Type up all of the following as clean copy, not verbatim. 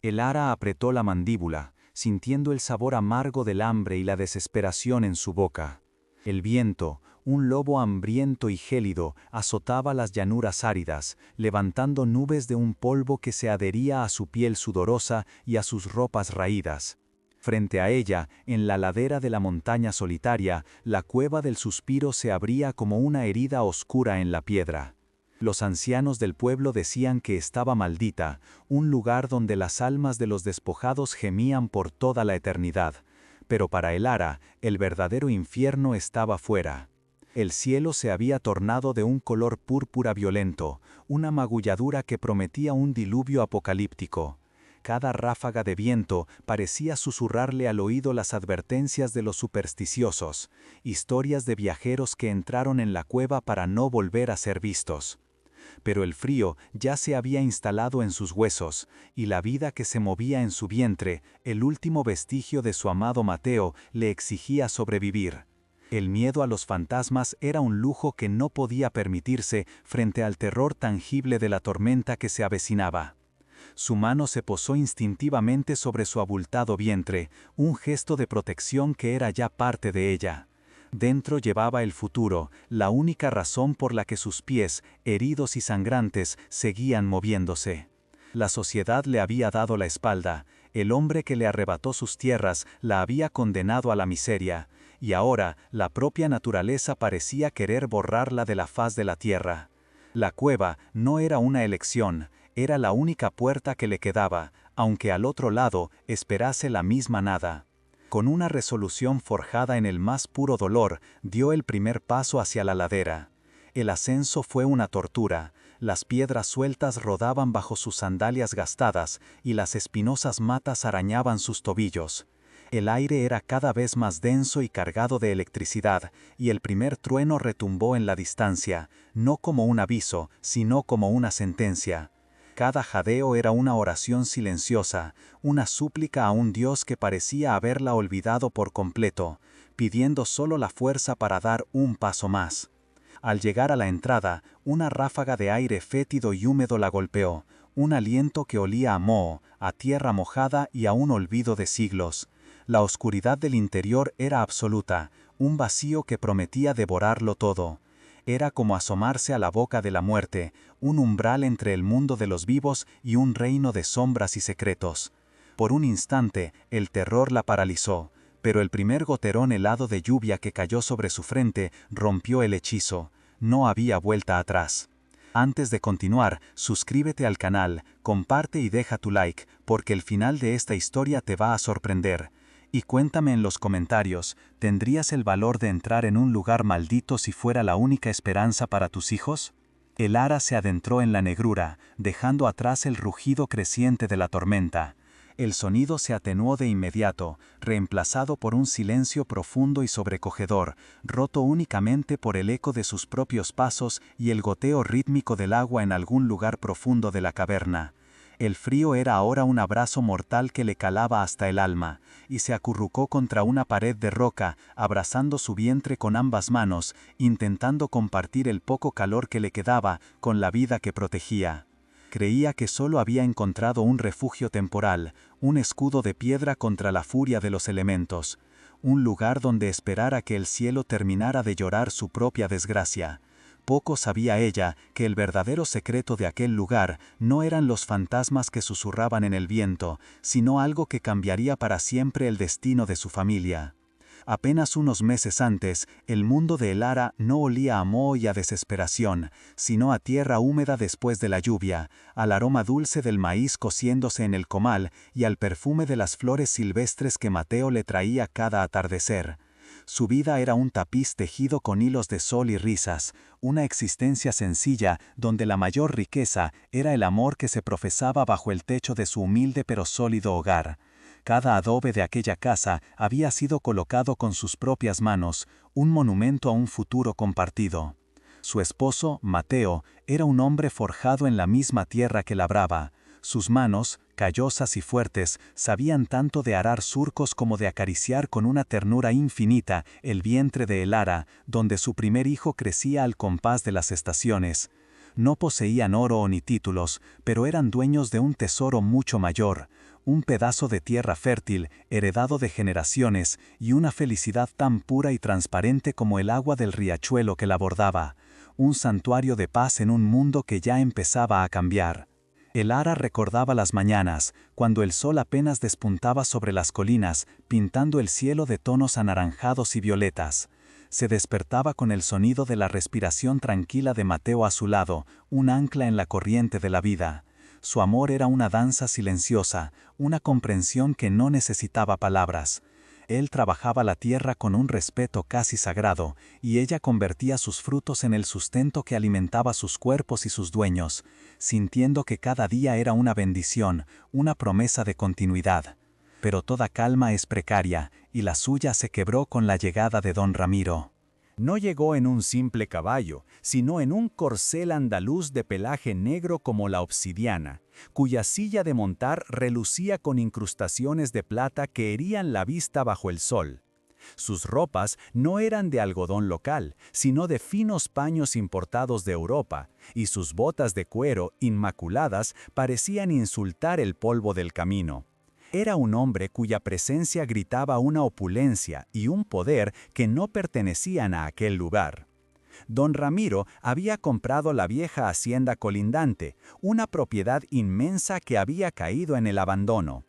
El ara apretó la mandíbula, sintiendo el sabor amargo del hambre y la desesperación en su boca. El viento, un lobo hambriento y gélido, azotaba las llanuras áridas, levantando nubes de un polvo que se adhería a su piel sudorosa y a sus ropas raídas. Frente a ella, en la ladera de la montaña solitaria, la cueva del suspiro se abría como una herida oscura en la piedra. Los ancianos del pueblo decían que estaba maldita, un lugar donde las almas de los despojados gemían por toda la eternidad. Pero para el ara, el verdadero infierno estaba fuera. El cielo se había tornado de un color púrpura violento, una magulladura que prometía un diluvio apocalíptico. Cada ráfaga de viento parecía susurrarle al oído las advertencias de los supersticiosos, historias de viajeros que entraron en la cueva para no volver a ser vistos. Pero el frío ya se había instalado en sus huesos, y la vida que se movía en su vientre, el último vestigio de su amado Mateo, le exigía sobrevivir. El miedo a los fantasmas era un lujo que no podía permitirse frente al terror tangible de la tormenta que se avecinaba. Su mano se posó instintivamente sobre su abultado vientre, un gesto de protección que era ya parte de ella. Dentro llevaba el futuro, la única razón por la que sus pies, heridos y sangrantes, seguían moviéndose. La sociedad le había dado la espalda, el hombre que le arrebató sus tierras la había condenado a la miseria, y ahora la propia naturaleza parecía querer borrarla de la faz de la tierra. La cueva no era una elección, era la única puerta que le quedaba, aunque al otro lado esperase la misma nada. Con una resolución forjada en el más puro dolor, dio el primer paso hacia la ladera. El ascenso fue una tortura, las piedras sueltas rodaban bajo sus sandalias gastadas y las espinosas matas arañaban sus tobillos. El aire era cada vez más denso y cargado de electricidad, y el primer trueno retumbó en la distancia, no como un aviso, sino como una sentencia. Cada jadeo era una oración silenciosa, una súplica a un Dios que parecía haberla olvidado por completo, pidiendo solo la fuerza para dar un paso más. Al llegar a la entrada, una ráfaga de aire fétido y húmedo la golpeó, un aliento que olía a moho, a tierra mojada y a un olvido de siglos. La oscuridad del interior era absoluta, un vacío que prometía devorarlo todo. Era como asomarse a la boca de la muerte, un umbral entre el mundo de los vivos y un reino de sombras y secretos. Por un instante, el terror la paralizó, pero el primer goterón helado de lluvia que cayó sobre su frente rompió el hechizo. No había vuelta atrás. Antes de continuar, suscríbete al canal, comparte y deja tu like, porque el final de esta historia te va a sorprender. Y cuéntame en los comentarios, ¿tendrías el valor de entrar en un lugar maldito si fuera la única esperanza para tus hijos? El ara se adentró en la negrura, dejando atrás el rugido creciente de la tormenta. El sonido se atenuó de inmediato, reemplazado por un silencio profundo y sobrecogedor, roto únicamente por el eco de sus propios pasos y el goteo rítmico del agua en algún lugar profundo de la caverna. El frío era ahora un abrazo mortal que le calaba hasta el alma, y se acurrucó contra una pared de roca, abrazando su vientre con ambas manos, intentando compartir el poco calor que le quedaba con la vida que protegía. Creía que solo había encontrado un refugio temporal, un escudo de piedra contra la furia de los elementos, un lugar donde esperar a que el cielo terminara de llorar su propia desgracia. Poco sabía ella que el verdadero secreto de aquel lugar no eran los fantasmas que susurraban en el viento, sino algo que cambiaría para siempre el destino de su familia. Apenas unos meses antes, el mundo de El Ara no olía a moho y a desesperación, sino a tierra húmeda después de la lluvia, al aroma dulce del maíz cociéndose en el comal y al perfume de las flores silvestres que Mateo le traía cada atardecer. Su vida era un tapiz tejido con hilos de sol y risas, una existencia sencilla donde la mayor riqueza era el amor que se profesaba bajo el techo de su humilde pero sólido hogar. Cada adobe de aquella casa había sido colocado con sus propias manos, un monumento a un futuro compartido. Su esposo, Mateo, era un hombre forjado en la misma tierra que labraba. Sus manos, callosas y fuertes, sabían tanto de arar surcos como de acariciar con una ternura infinita el vientre de El Ara, donde su primer hijo crecía al compás de las estaciones. No poseían oro ni títulos, pero eran dueños de un tesoro mucho mayor, un pedazo de tierra fértil, heredado de generaciones, y una felicidad tan pura y transparente como el agua del riachuelo que la bordaba, un santuario de paz en un mundo que ya empezaba a cambiar. El Ara recordaba las mañanas, cuando el sol apenas despuntaba sobre las colinas, pintando el cielo de tonos anaranjados y violetas. Se despertaba con el sonido de la respiración tranquila de Mateo a su lado, un ancla en la corriente de la vida. Su amor era una danza silenciosa, una comprensión que no necesitaba palabras. Él trabajaba la tierra con un respeto casi sagrado, y ella convertía sus frutos en el sustento que alimentaba sus cuerpos y sus dueños, sintiendo que cada día era una bendición, una promesa de continuidad. Pero toda calma es precaria, y la suya se quebró con la llegada de don Ramiro. No llegó en un simple caballo, sino en un corcel andaluz de pelaje negro como la obsidiana, cuya silla de montar relucía con incrustaciones de plata que herían la vista bajo el sol. Sus ropas no eran de algodón local, sino de finos paños importados de Europa, y sus botas de cuero, inmaculadas, parecían insultar el polvo del camino. Era un hombre cuya presencia gritaba una opulencia y un poder que no pertenecían a aquel lugar. Don Ramiro había comprado la vieja hacienda colindante, una propiedad inmensa que había caído en el abandono.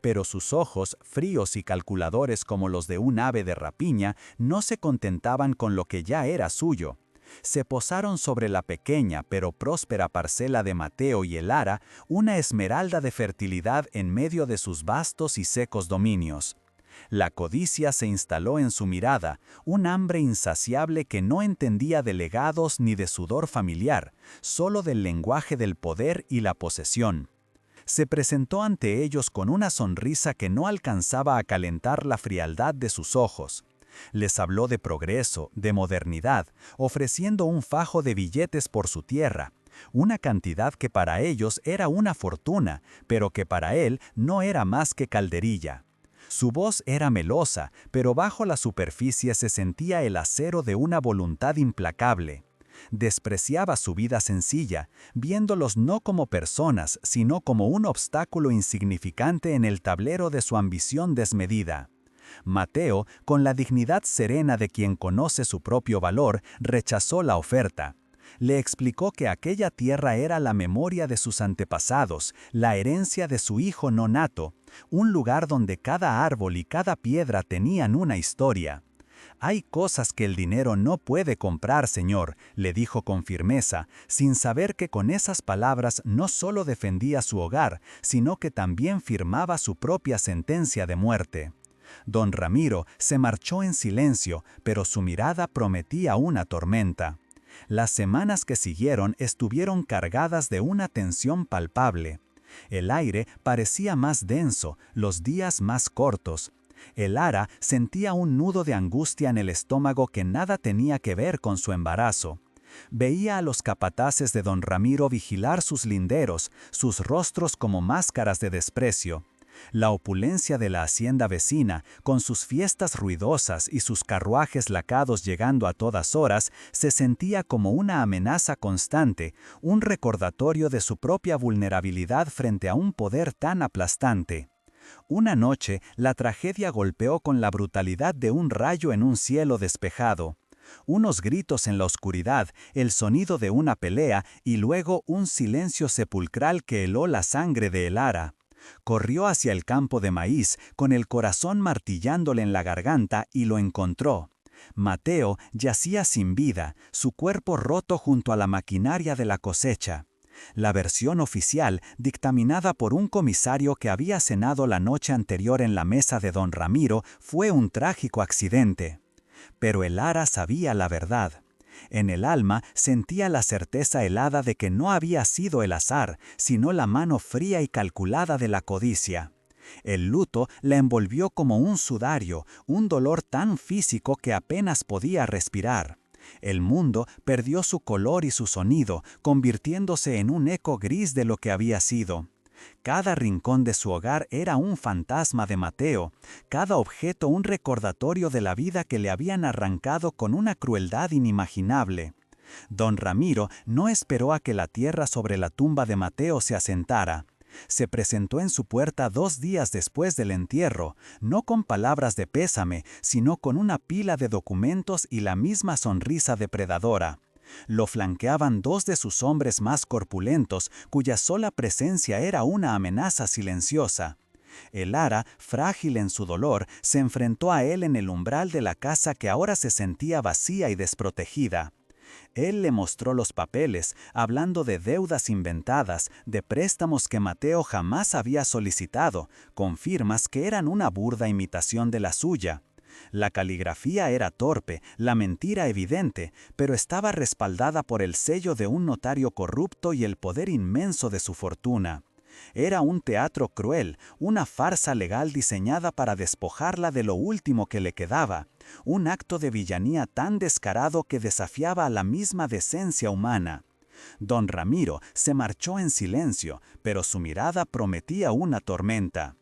Pero sus ojos, fríos y calculadores como los de un ave de rapiña, no se contentaban con lo que ya era suyo. Se posaron sobre la pequeña pero próspera parcela de Mateo y el Ara, una esmeralda de fertilidad en medio de sus vastos y secos dominios. La codicia se instaló en su mirada, un hambre insaciable que no entendía de legados ni de sudor familiar, solo del lenguaje del poder y la posesión. Se presentó ante ellos con una sonrisa que no alcanzaba a calentar la frialdad de sus ojos. Les habló de progreso, de modernidad, ofreciendo un fajo de billetes por su tierra, una cantidad que para ellos era una fortuna, pero que para él no era más que calderilla. Su voz era melosa, pero bajo la superficie se sentía el acero de una voluntad implacable. Despreciaba su vida sencilla, viéndolos no como personas, sino como un obstáculo insignificante en el tablero de su ambición desmedida. Mateo, con la dignidad serena de quien conoce su propio valor, rechazó la oferta. Le explicó que aquella tierra era la memoria de sus antepasados, la herencia de su hijo nonato, un lugar donde cada árbol y cada piedra tenían una historia. «Hay cosas que el dinero no puede comprar, señor», le dijo con firmeza, sin saber que con esas palabras no solo defendía su hogar, sino que también firmaba su propia sentencia de muerte. Don Ramiro se marchó en silencio, pero su mirada prometía una tormenta. Las semanas que siguieron estuvieron cargadas de una tensión palpable. El aire parecía más denso, los días más cortos. El Ara sentía un nudo de angustia en el estómago que nada tenía que ver con su embarazo. Veía a los capataces de don Ramiro vigilar sus linderos, sus rostros como máscaras de desprecio. La opulencia de la hacienda vecina, con sus fiestas ruidosas y sus carruajes lacados llegando a todas horas, se sentía como una amenaza constante, un recordatorio de su propia vulnerabilidad frente a un poder tan aplastante. Una noche, la tragedia golpeó con la brutalidad de un rayo en un cielo despejado. Unos gritos en la oscuridad, el sonido de una pelea y luego un silencio sepulcral que heló la sangre de el Ara. Corrió hacia el campo de maíz, con el corazón martillándole en la garganta, y lo encontró. Mateo yacía sin vida, su cuerpo roto junto a la maquinaria de la cosecha. La versión oficial, dictaminada por un comisario que había cenado la noche anterior en la mesa de don Ramiro, fue un trágico accidente. Pero el Ara sabía la verdad. En el alma sentía la certeza helada de que no había sido el azar, sino la mano fría y calculada de la codicia. El luto la envolvió como un sudario, un dolor tan físico que apenas podía respirar. El mundo perdió su color y su sonido, convirtiéndose en un eco gris de lo que había sido. Cada rincón de su hogar era un fantasma de Mateo, cada objeto un recordatorio de la vida que le habían arrancado con una crueldad inimaginable. Don Ramiro no esperó a que la tierra sobre la tumba de Mateo se asentara. Se presentó en su puerta 2 días después del entierro, no con palabras de pésame, sino con una pila de documentos y la misma sonrisa depredadora. Lo flanqueaban 2 de sus hombres más corpulentos, cuya sola presencia era una amenaza silenciosa. Elara, frágil en su dolor, se enfrentó a él en el umbral de la casa que ahora se sentía vacía y desprotegida. Él le mostró los papeles, hablando de deudas inventadas, de préstamos que Mateo jamás había solicitado, con firmas que eran una burda imitación de la suya. La caligrafía era torpe, la mentira evidente, pero estaba respaldada por el sello de un notario corrupto y el poder inmenso de su fortuna. Era un teatro cruel, una farsa legal diseñada para despojarla de lo último que le quedaba, un acto de villanía tan descarado que desafiaba a la misma decencia humana. Don Ramiro se marchó en silencio, pero su mirada prometía una tormenta.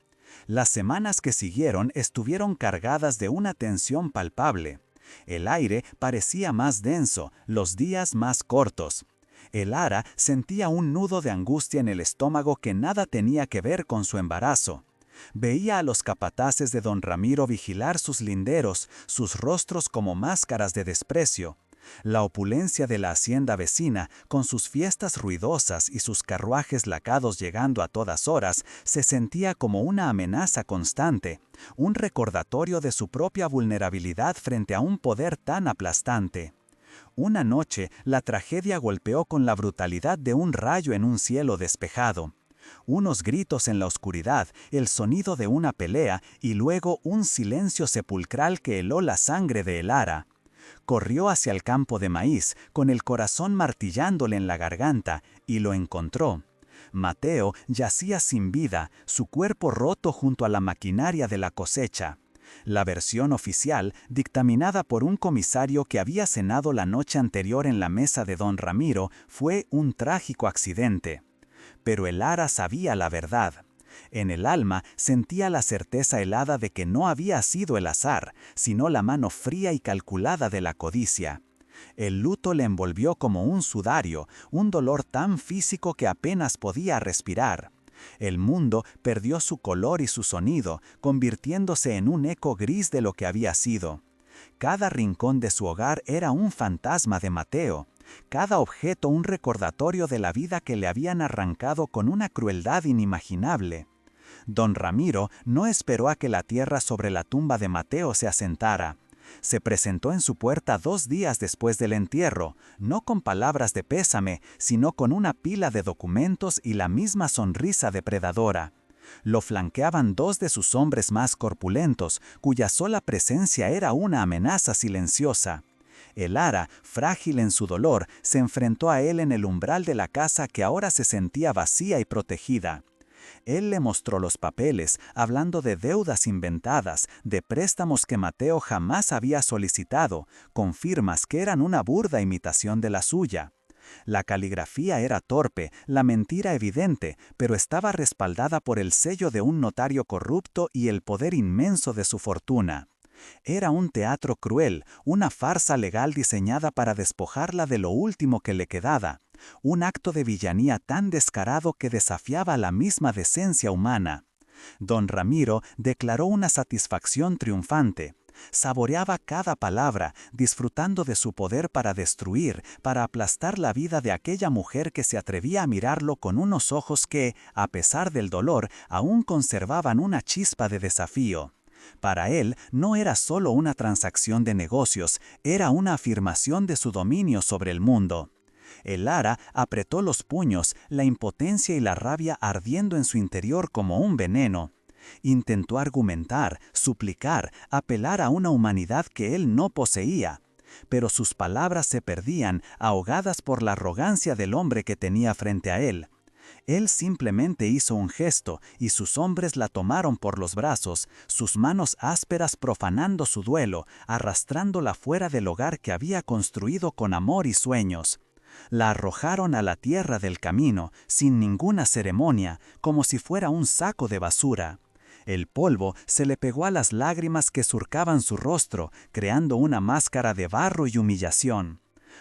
Las semanas que siguieron estuvieron cargadas de una tensión palpable. El aire parecía más denso, los días más cortos. Elara sentía un nudo de angustia en el estómago que nada tenía que ver con su embarazo. Veía a los capataces de don Ramiro vigilar sus linderos, sus rostros como máscaras de desprecio. La opulencia de la hacienda vecina, con sus fiestas ruidosas y sus carruajes lacados llegando a todas horas, se sentía como una amenaza constante, un recordatorio de su propia vulnerabilidad frente a un poder tan aplastante. Una noche, la tragedia golpeó con la brutalidad de un rayo en un cielo despejado. Unos gritos en la oscuridad, el sonido de una pelea y luego un silencio sepulcral que heló la sangre de Elara. Corrió hacia el campo de maíz, con el corazón martillándole en la garganta, y lo encontró. Mateo yacía sin vida, su cuerpo roto junto a la maquinaria de la cosecha. La versión oficial, dictaminada por un comisario que había cenado la noche anterior en la mesa de don Ramiro, fue un trágico accidente. Pero Elara sabía la verdad. En el alma sentía la certeza helada de que no había sido el azar, sino la mano fría y calculada de la codicia. El luto le envolvió como un sudario, un dolor tan físico que apenas podía respirar. El mundo perdió su color y su sonido, convirtiéndose en un eco gris de lo que había sido. Cada rincón de su hogar era un fantasma de Mateo, cada objeto un recordatorio de la vida que le habían arrancado con una crueldad inimaginable. Don Ramiro no esperó a que la tierra sobre la tumba de Mateo se asentara. Se presentó en su puerta 2 días después del entierro, no con palabras de pésame, sino con una pila de documentos y la misma sonrisa depredadora. Lo flanqueaban 2 de sus hombres más corpulentos, cuya sola presencia era una amenaza silenciosa. Elara, frágil en su dolor, se enfrentó a él en el umbral de la casa que ahora se sentía vacía y protegida. Él le mostró los papeles, hablando de deudas inventadas, de préstamos que Mateo jamás había solicitado, con firmas que eran una burda imitación de la suya. La caligrafía era torpe, la mentira evidente, pero estaba respaldada por el sello de un notario corrupto y el poder inmenso de su fortuna. Era un teatro cruel, una farsa legal diseñada para despojarla de lo último que le quedaba, un acto de villanía tan descarado que desafiaba la misma decencia humana. Don Ramiro declaró una satisfacción triunfante. Saboreaba cada palabra, disfrutando de su poder para destruir, para aplastar la vida de aquella mujer que se atrevía a mirarlo con unos ojos que, a pesar del dolor, aún conservaban una chispa de desafío. Para él no era solo una transacción de negocios, era una afirmación de su dominio sobre el mundo. Elara apretó los puños, la impotencia y la rabia ardiendo en su interior como un veneno. Intentó argumentar, suplicar, apelar a una humanidad que él no poseía. Pero sus palabras se perdían, ahogadas por la arrogancia del hombre que tenía frente a él. Él simplemente hizo un gesto y sus hombres la tomaron por los brazos, sus manos ásperas profanando su duelo, arrastrándola fuera del hogar que había construido con amor y sueños. La arrojaron a la tierra del camino, sin ninguna ceremonia, como si fuera un saco de basura. El polvo se le pegó a las lágrimas que surcaban su rostro, creando una máscara de barro y humillación.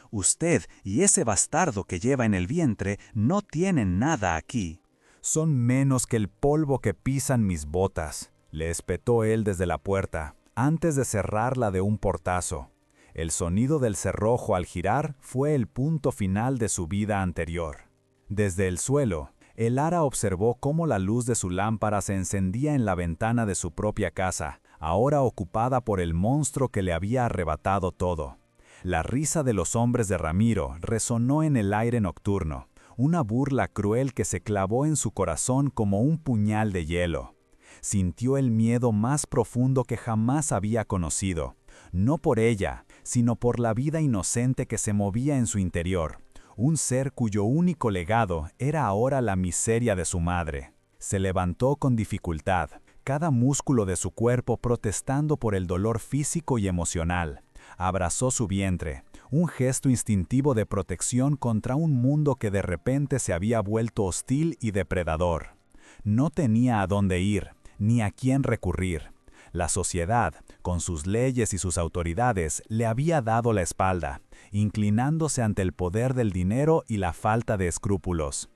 Usted y ese bastardo que lleva en el vientre no tienen nada aquí. «Son menos que el polvo que pisan mis botas», le espetó él desde la puerta, antes de cerrarla de un portazo. El sonido del cerrojo al girar fue el punto final de su vida anterior. Desde el suelo, el Ara observó cómo la luz de su lámpara se encendía en la ventana de su propia casa, ahora ocupada por el monstruo que le había arrebatado todo. La risa de los hombres de Ramiro resonó en el aire nocturno, una burla cruel que se clavó en su corazón como un puñal de hielo. Sintió el miedo más profundo que jamás había conocido, no por ella, sino por la vida inocente que se movía en su interior, un ser cuyo único legado era ahora la miseria de su madre. Se levantó con dificultad, cada músculo de su cuerpo protestando por el dolor físico y emocional. Abrazó su vientre, un gesto instintivo de protección contra un mundo que de repente se había vuelto hostil y depredador. No tenía a dónde ir, ni a quién recurrir. La sociedad, con sus leyes y sus autoridades, le había dado la espalda, inclinándose ante el poder del dinero y la falta de escrúpulos.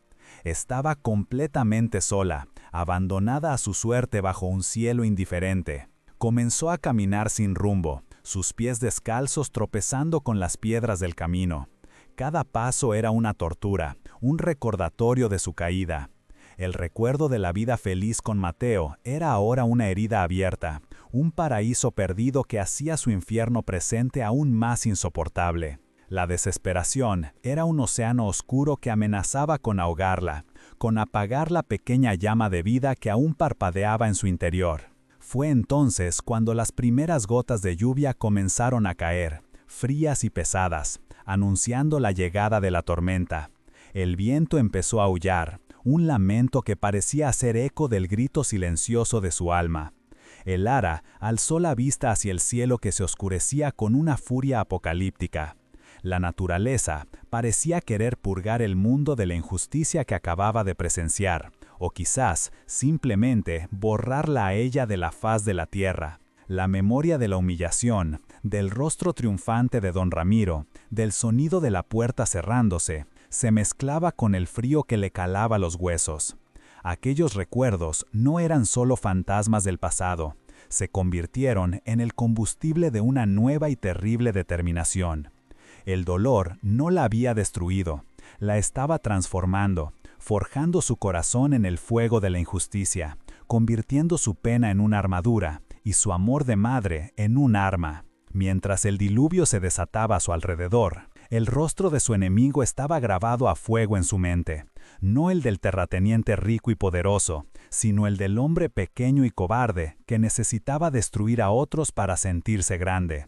Estaba completamente sola, abandonada a su suerte bajo un cielo indiferente. Comenzó a caminar sin rumbo, sus pies descalzos tropezando con las piedras del camino. Cada paso era una tortura, un recordatorio de su caída. El recuerdo de la vida feliz con Mateo era ahora una herida abierta, un paraíso perdido que hacía su infierno presente aún más insoportable. La desesperación era un océano oscuro que amenazaba con ahogarla, con apagar la pequeña llama de vida que aún parpadeaba en su interior. Fue entonces cuando las primeras gotas de lluvia comenzaron a caer, frías y pesadas, anunciando la llegada de la tormenta. El viento empezó a aullar, un lamento que parecía hacer eco del grito silencioso de su alma. El Ara alzó la vista hacia el cielo que se oscurecía con una furia apocalíptica. La naturaleza parecía querer purgar el mundo de la injusticia que acababa de presenciar, o quizás simplemente borrarla a ella de la faz de la tierra. La memoria de la humillación, del rostro triunfante de don Ramiro, del sonido de la puerta cerrándose, se mezclaba con el frío que le calaba los huesos. Aquellos recuerdos no eran solo fantasmas del pasado, se convirtieron en el combustible de una nueva y terrible determinación. El dolor no la había destruido, la estaba transformando, forjando su corazón en el fuego de la injusticia, convirtiendo su pena en una armadura y su amor de madre en un arma. Mientras el diluvio se desataba a su alrededor, el rostro de su enemigo estaba grabado a fuego en su mente, no el del terrateniente rico y poderoso, sino el del hombre pequeño y cobarde que necesitaba destruir a otros para sentirse grande.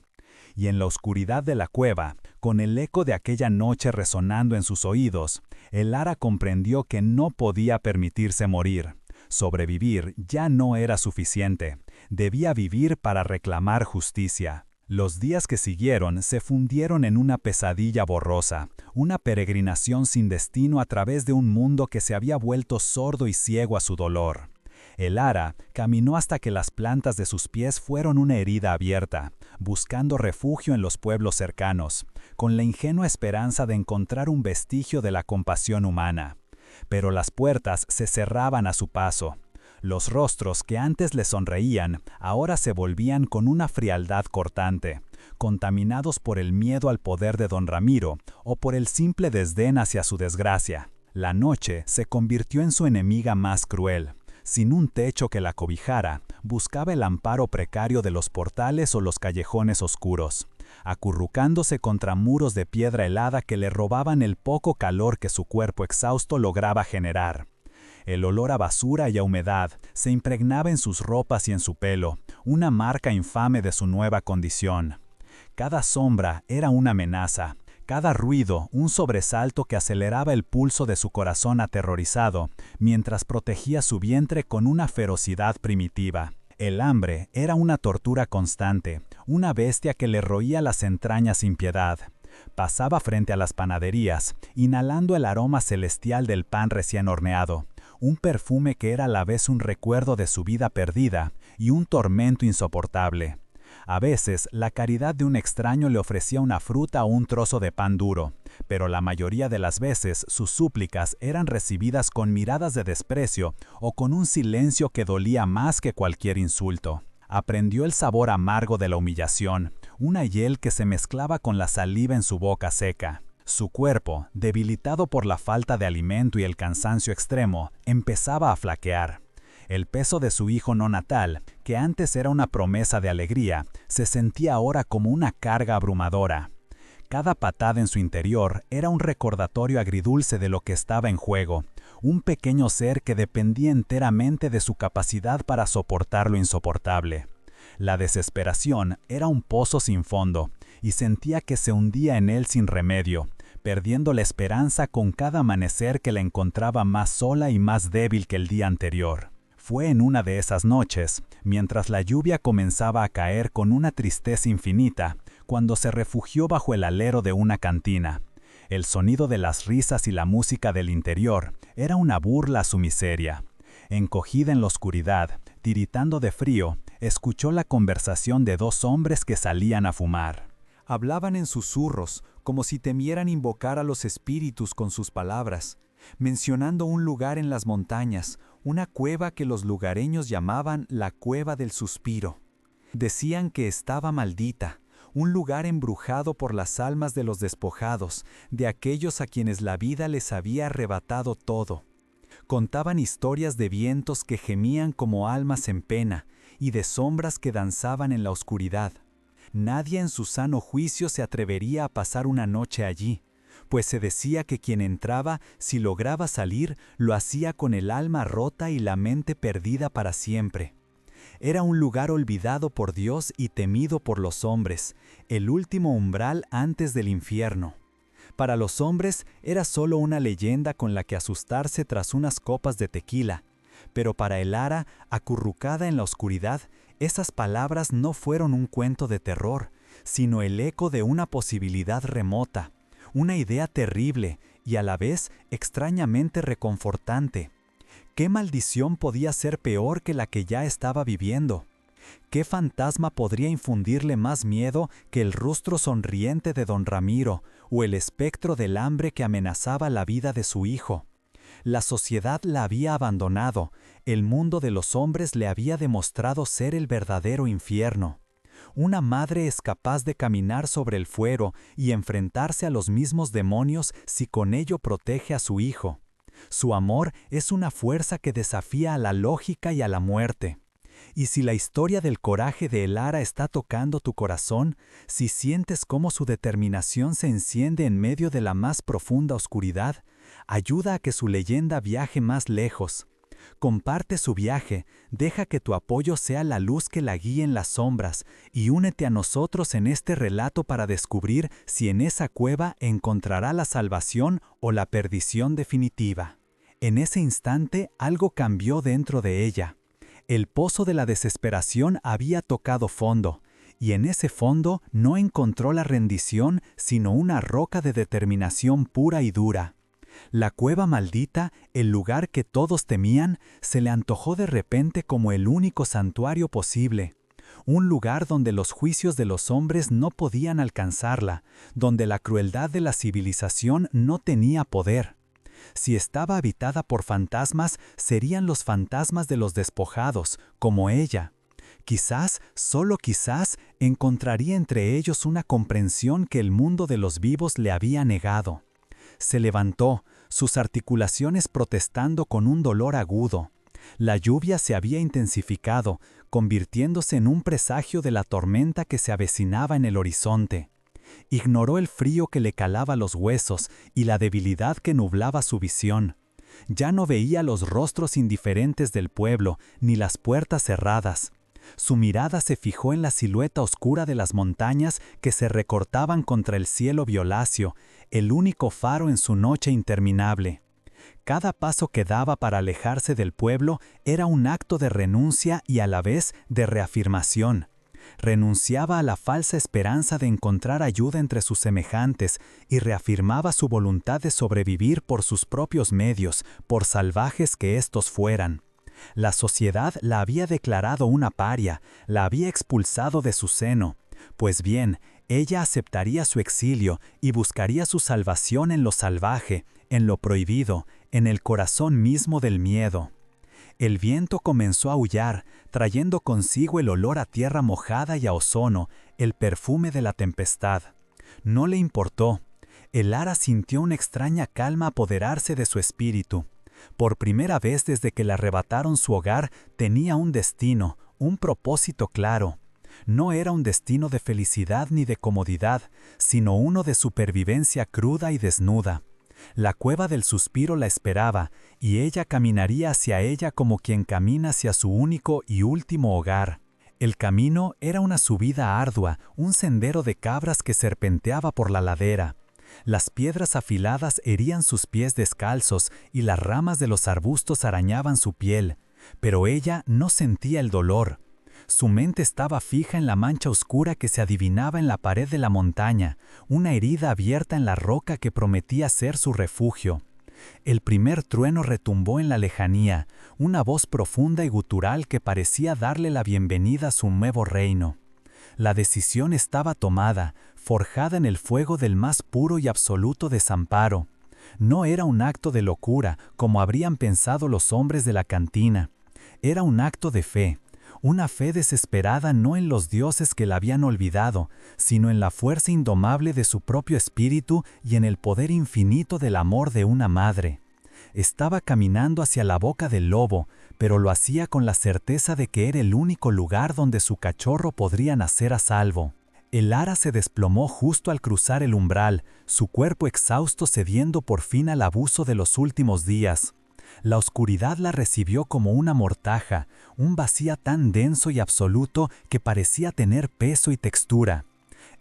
Y en la oscuridad de la cueva, con el eco de aquella noche resonando en sus oídos, el Ara comprendió que no podía permitirse morir. Sobrevivir ya no era suficiente, debía vivir para reclamar justicia. Los días que siguieron se fundieron en una pesadilla borrosa, una peregrinación sin destino a través de un mundo que se había vuelto sordo y ciego a su dolor. El Ara caminó hasta que las plantas de sus pies fueron una herida abierta, buscando refugio en los pueblos cercanos, con la ingenua esperanza de encontrar un vestigio de la compasión humana. Pero las puertas se cerraban a su paso. Los rostros que antes le sonreían, ahora se volvían con una frialdad cortante, contaminados por el miedo al poder de don Ramiro o por el simple desdén hacia su desgracia. La noche se convirtió en su enemiga más cruel. Sin un techo que la cobijara, buscaba el amparo precario de los portales o los callejones oscuros, acurrucándose contra muros de piedra helada que le robaban el poco calor que su cuerpo exhausto lograba generar. El olor a basura y a humedad se impregnaba en sus ropas y en su pelo, una marca infame de su nueva condición. Cada sombra era una amenaza, cada ruido un sobresalto que aceleraba el pulso de su corazón aterrorizado, mientras protegía su vientre con una ferocidad primitiva. El hambre era una tortura constante, una bestia que le roía las entrañas sin piedad. Pasaba frente a las panaderías, inhalando el aroma celestial del pan recién horneado, un perfume que era a la vez un recuerdo de su vida perdida y un tormento insoportable. A veces, la caridad de un extraño le ofrecía una fruta o un trozo de pan duro, pero la mayoría de las veces sus súplicas eran recibidas con miradas de desprecio o con un silencio que dolía más que cualquier insulto. Aprendió el sabor amargo de la humillación, una hiel que se mezclaba con la saliva en su boca seca. Su cuerpo, debilitado por la falta de alimento y el cansancio extremo, empezaba a flaquear. El peso de su hijo no natal, que antes era una promesa de alegría, se sentía ahora como una carga abrumadora. Cada patada en su interior era un recordatorio agridulce de lo que estaba en juego, un pequeño ser que dependía enteramente de su capacidad para soportar lo insoportable. La desesperación era un pozo sin fondo, y sentía que se hundía en él sin remedio, perdiendo la esperanza con cada amanecer que la encontraba más sola y más débil que el día anterior. Fue en una de esas noches, mientras la lluvia comenzaba a caer con una tristeza infinita, cuando se refugió bajo el alero de una cantina. El sonido de las risas y la música del interior era una burla a su miseria. Encogida en la oscuridad, tiritando de frío, escuchó la conversación de dos hombres que salían a fumar. Hablaban en susurros, como si temieran invocar a los espíritus con sus palabras, mencionando un lugar en las montañas, una cueva que los lugareños llamaban la Cueva del Suspiro. Decían que estaba maldita, un lugar embrujado por las almas de los despojados, de aquellos a quienes la vida les había arrebatado todo. Contaban historias de vientos que gemían como almas en pena y de sombras que danzaban en la oscuridad. Nadie en su sano juicio se atrevería a pasar una noche allí, pues se decía que quien entraba, si lograba salir, lo hacía con el alma rota y la mente perdida para siempre. Era un lugar olvidado por Dios y temido por los hombres, el último umbral antes del infierno. Para los hombres era solo una leyenda con la que asustarse tras unas copas de tequila, pero para el ara, acurrucada en la oscuridad, esas palabras no fueron un cuento de terror, sino el eco de una posibilidad remota, una idea terrible y a la vez extrañamente reconfortante. ¿Qué maldición podía ser peor que la que ya estaba viviendo? ¿Qué fantasma podría infundirle más miedo que el rostro sonriente de don Ramiro o el espectro del hambre que amenazaba la vida de su hijo? La sociedad la había abandonado, el mundo de los hombres le había demostrado ser el verdadero infierno. Una madre es capaz de caminar sobre el fuero y enfrentarse a los mismos demonios si con ello protege a su hijo. Su amor es una fuerza que desafía a la lógica y a la muerte. Y si la historia del coraje de Elara está tocando tu corazón, si sientes cómo su determinación se enciende en medio de la más profunda oscuridad, ayuda a que su leyenda viaje más lejos. Comparte su viaje, deja que tu apoyo sea la luz que la guíe en las sombras y únete a nosotros en este relato para descubrir si en esa cueva encontrará la salvación o la perdición definitiva. En ese instante algo cambió dentro de ella. El pozo de la desesperación había tocado fondo, y en ese fondo no encontró la rendición sino una roca de determinación pura y dura. La cueva maldita, el lugar que todos temían, se le antojó de repente como el único santuario posible. Un lugar donde los juicios de los hombres no podían alcanzarla, donde la crueldad de la civilización no tenía poder. Si estaba habitada por fantasmas, serían los fantasmas de los despojados, como ella. Quizás, solo quizás, encontraría entre ellos una comprensión que el mundo de los vivos le había negado. Se levantó, sus articulaciones protestando con un dolor agudo. La lluvia se había intensificado, convirtiéndose en un presagio de la tormenta que se avecinaba en el horizonte. Ignoró el frío que le calaba los huesos y la debilidad que nublaba su visión. Ya no veía los rostros indiferentes del pueblo, ni las puertas cerradas. Su mirada se fijó en la silueta oscura de las montañas que se recortaban contra el cielo violáceo, el único faro en su noche interminable. Cada paso que daba para alejarse del pueblo era un acto de renuncia y a la vez de reafirmación. Renunciaba a la falsa esperanza de encontrar ayuda entre sus semejantes y reafirmaba su voluntad de sobrevivir por sus propios medios, por salvajes que éstos fueran. La sociedad la había declarado una paria, la había expulsado de su seno. Pues bien, ella aceptaría su exilio y buscaría su salvación en lo salvaje, en lo prohibido, en el corazón mismo del miedo. El viento comenzó a aullar, trayendo consigo el olor a tierra mojada y a ozono, el perfume de la tempestad. No le importó. El ara sintió una extraña calma apoderarse de su espíritu. Por primera vez desde que le arrebataron su hogar, tenía un destino, un propósito claro. No era un destino de felicidad ni de comodidad, sino uno de supervivencia cruda y desnuda. La cueva del suspiro la esperaba, y ella caminaría hacia ella como quien camina hacia su único y último hogar. El camino era una subida ardua, un sendero de cabras que serpenteaba por la ladera. Las piedras afiladas herían sus pies descalzos y las ramas de los arbustos arañaban su piel, pero ella no sentía el dolor. Su mente estaba fija en la mancha oscura que se adivinaba en la pared de la montaña, una herida abierta en la roca que prometía ser su refugio. El primer trueno retumbó en la lejanía, una voz profunda y gutural que parecía darle la bienvenida a su nuevo reino. La decisión estaba tomada, forjada en el fuego del más puro y absoluto desamparo. No era un acto de locura, como habrían pensado los hombres de la cantina. Era un acto de fe. Una fe desesperada no en los dioses que la habían olvidado, sino en la fuerza indomable de su propio espíritu y en el poder infinito del amor de una madre. Estaba caminando hacia la boca del lobo, pero lo hacía con la certeza de que era el único lugar donde su cachorro podría nacer a salvo. El ara se desplomó justo al cruzar el umbral, su cuerpo exhausto cediendo por fin al abuso de los últimos días. La oscuridad la recibió como una mortaja, un vacío tan denso y absoluto que parecía tener peso y textura.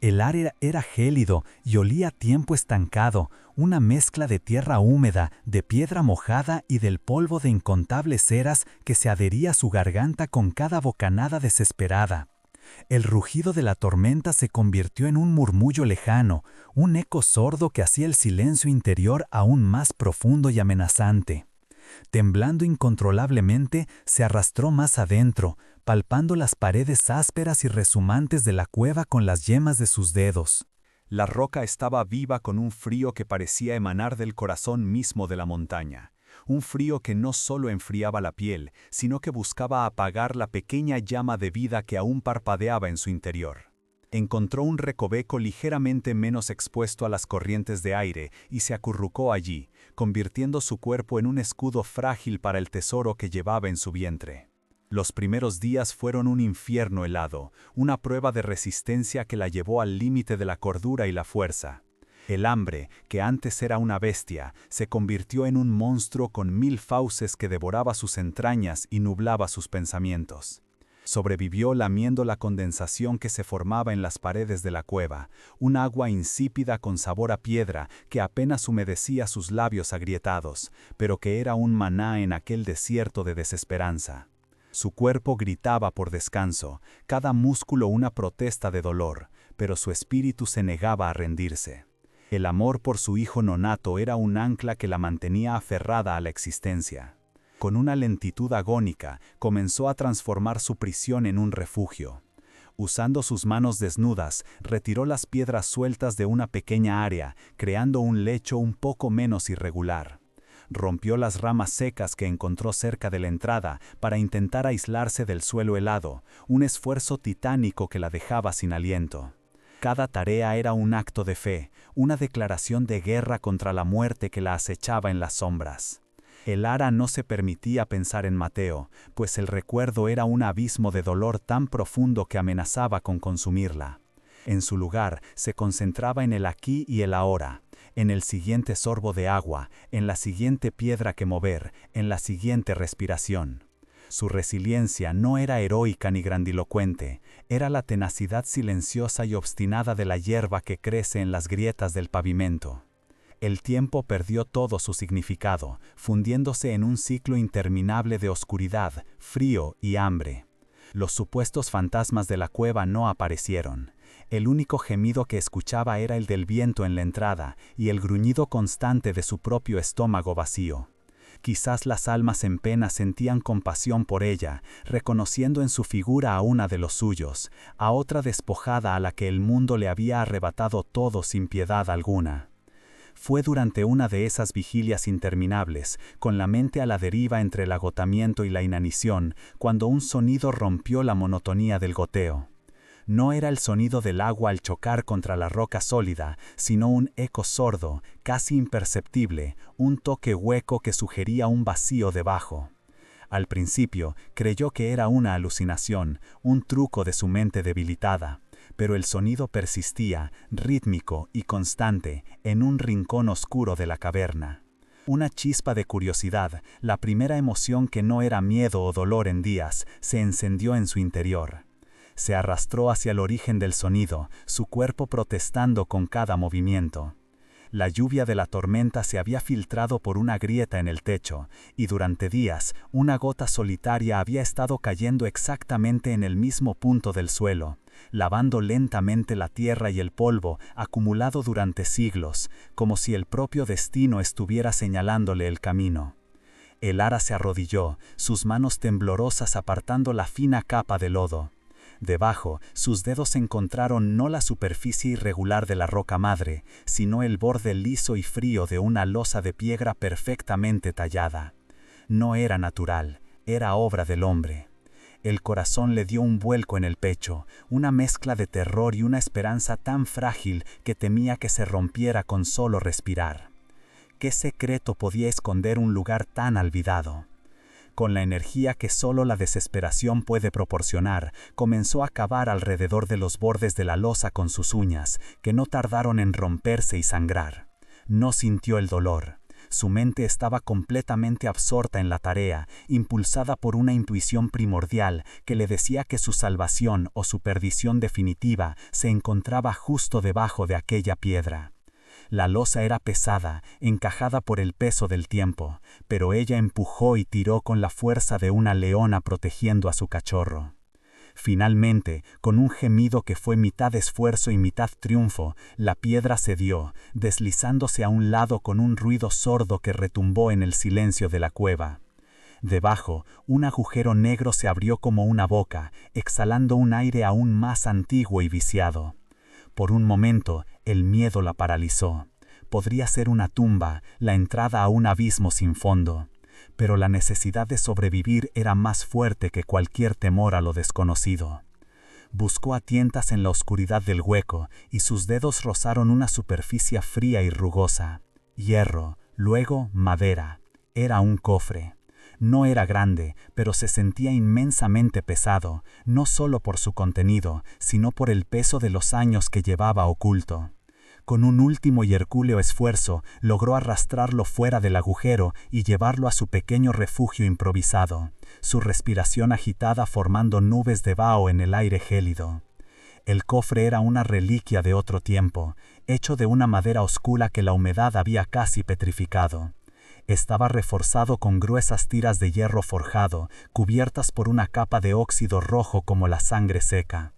El aire era gélido y olía a tiempo estancado, una mezcla de tierra húmeda, de piedra mojada y del polvo de incontables eras que se adhería a su garganta con cada bocanada desesperada. El rugido de la tormenta se convirtió en un murmullo lejano, un eco sordo que hacía el silencio interior aún más profundo y amenazante. Temblando incontrolablemente, se arrastró más adentro, palpando las paredes ásperas y resumantes de la cueva con las yemas de sus dedos. La roca estaba viva con un frío que parecía emanar del corazón mismo de la montaña. Un frío que no solo enfriaba la piel, sino que buscaba apagar la pequeña llama de vida que aún parpadeaba en su interior. Encontró un recoveco ligeramente menos expuesto a las corrientes de aire y se acurrucó allí, convirtiendo su cuerpo en un escudo frágil para el tesoro que llevaba en su vientre. Los primeros días fueron un infierno helado, una prueba de resistencia que la llevó al límite de la cordura y la fuerza. El hambre, que antes era una bestia, se convirtió en un monstruo con 1000 fauces que devoraba sus entrañas y nublaba sus pensamientos. Sobrevivió lamiendo la condensación que se formaba en las paredes de la cueva, un agua insípida con sabor a piedra que apenas humedecía sus labios agrietados, pero que era un maná en aquel desierto de desesperanza. Su cuerpo gritaba por descanso, cada músculo una protesta de dolor, pero su espíritu se negaba a rendirse. El amor por su hijo nonato era un ancla que la mantenía aferrada a la existencia. Con una lentitud agónica, comenzó a transformar su prisión en un refugio. Usando sus manos desnudas, retiró las piedras sueltas de una pequeña área, creando un lecho un poco menos irregular. Rompió las ramas secas que encontró cerca de la entrada para intentar aislarse del suelo helado, un esfuerzo titánico que la dejaba sin aliento. Cada tarea era un acto de fe, una declaración de guerra contra la muerte que la acechaba en las sombras. El ara no se permitía pensar en Mateo, pues el recuerdo era un abismo de dolor tan profundo que amenazaba con consumirla. En su lugar, se concentraba en el aquí y el ahora, en el siguiente sorbo de agua, en la siguiente piedra que mover, en la siguiente respiración. Su resiliencia no era heroica ni grandilocuente, era la tenacidad silenciosa y obstinada de la hierba que crece en las grietas del pavimento. El tiempo perdió todo su significado, fundiéndose en un ciclo interminable de oscuridad, frío y hambre. Los supuestos fantasmas de la cueva no aparecieron. El único gemido que escuchaba era el del viento en la entrada y el gruñido constante de su propio estómago vacío. Quizás las almas en pena sentían compasión por ella, reconociendo en su figura a una de los suyos, a otra despojada a la que el mundo le había arrebatado todo sin piedad alguna. Fue durante una de esas vigilias interminables, con la mente a la deriva entre el agotamiento y la inanición, cuando un sonido rompió la monotonía del goteo. No era el sonido del agua al chocar contra la roca sólida, sino un eco sordo, casi imperceptible, un toque hueco que sugería un vacío debajo. Al principio creyó que era una alucinación, un truco de su mente debilitada, pero el sonido persistía, rítmico y constante, en un rincón oscuro de la caverna. Una chispa de curiosidad, la primera emoción que no era miedo o dolor en Díaz, se encendió en su interior. Se arrastró hacia el origen del sonido, su cuerpo protestando con cada movimiento. La lluvia de la tormenta se había filtrado por una grieta en el techo, y durante días una gota solitaria había estado cayendo exactamente en el mismo punto del suelo, lavando lentamente la tierra y el polvo acumulado durante siglos, como si el propio destino estuviera señalándole el camino. El ara se arrodilló, sus manos temblorosas apartando la fina capa de lodo. Debajo, sus dedos encontraron no la superficie irregular de la roca madre, sino el borde liso y frío de una losa de piedra perfectamente tallada. No era natural, era obra del hombre. El corazón le dio un vuelco en el pecho, una mezcla de terror y una esperanza tan frágil que temía que se rompiera con solo respirar. ¿Qué secreto podía esconder un lugar tan olvidado? Con la energía que solo la desesperación puede proporcionar, comenzó a cavar alrededor de los bordes de la losa con sus uñas, que no tardaron en romperse y sangrar. No sintió el dolor. Su mente estaba completamente absorta en la tarea, impulsada por una intuición primordial que le decía que su salvación o su perdición definitiva se encontraba justo debajo de aquella piedra. La losa era pesada, encajada por el peso del tiempo, pero ella empujó y tiró con la fuerza de una leona protegiendo a su cachorro. Finalmente, con un gemido que fue mitad esfuerzo y mitad triunfo, la piedra cedió, deslizándose a un lado con un ruido sordo que retumbó en el silencio de la cueva. Debajo, un agujero negro se abrió como una boca, exhalando un aire aún más antiguo y viciado. Por un momento, el miedo la paralizó. Podría ser una tumba, la entrada a un abismo sin fondo. Pero la necesidad de sobrevivir era más fuerte que cualquier temor a lo desconocido. Buscó a tientas en la oscuridad del hueco, y sus dedos rozaron una superficie fría y rugosa. Hierro, luego madera. Era un cofre. No era grande, pero se sentía inmensamente pesado, no solo por su contenido, sino por el peso de los años que llevaba oculto. Con un último y hercúleo esfuerzo, logró arrastrarlo fuera del agujero y llevarlo a su pequeño refugio improvisado, su respiración agitada formando nubes de vaho en el aire gélido. El cofre era una reliquia de otro tiempo, hecho de una madera oscura que la humedad había casi petrificado. Estaba reforzado con gruesas tiras de hierro forjado, cubiertas por una capa de óxido rojo como la sangre seca.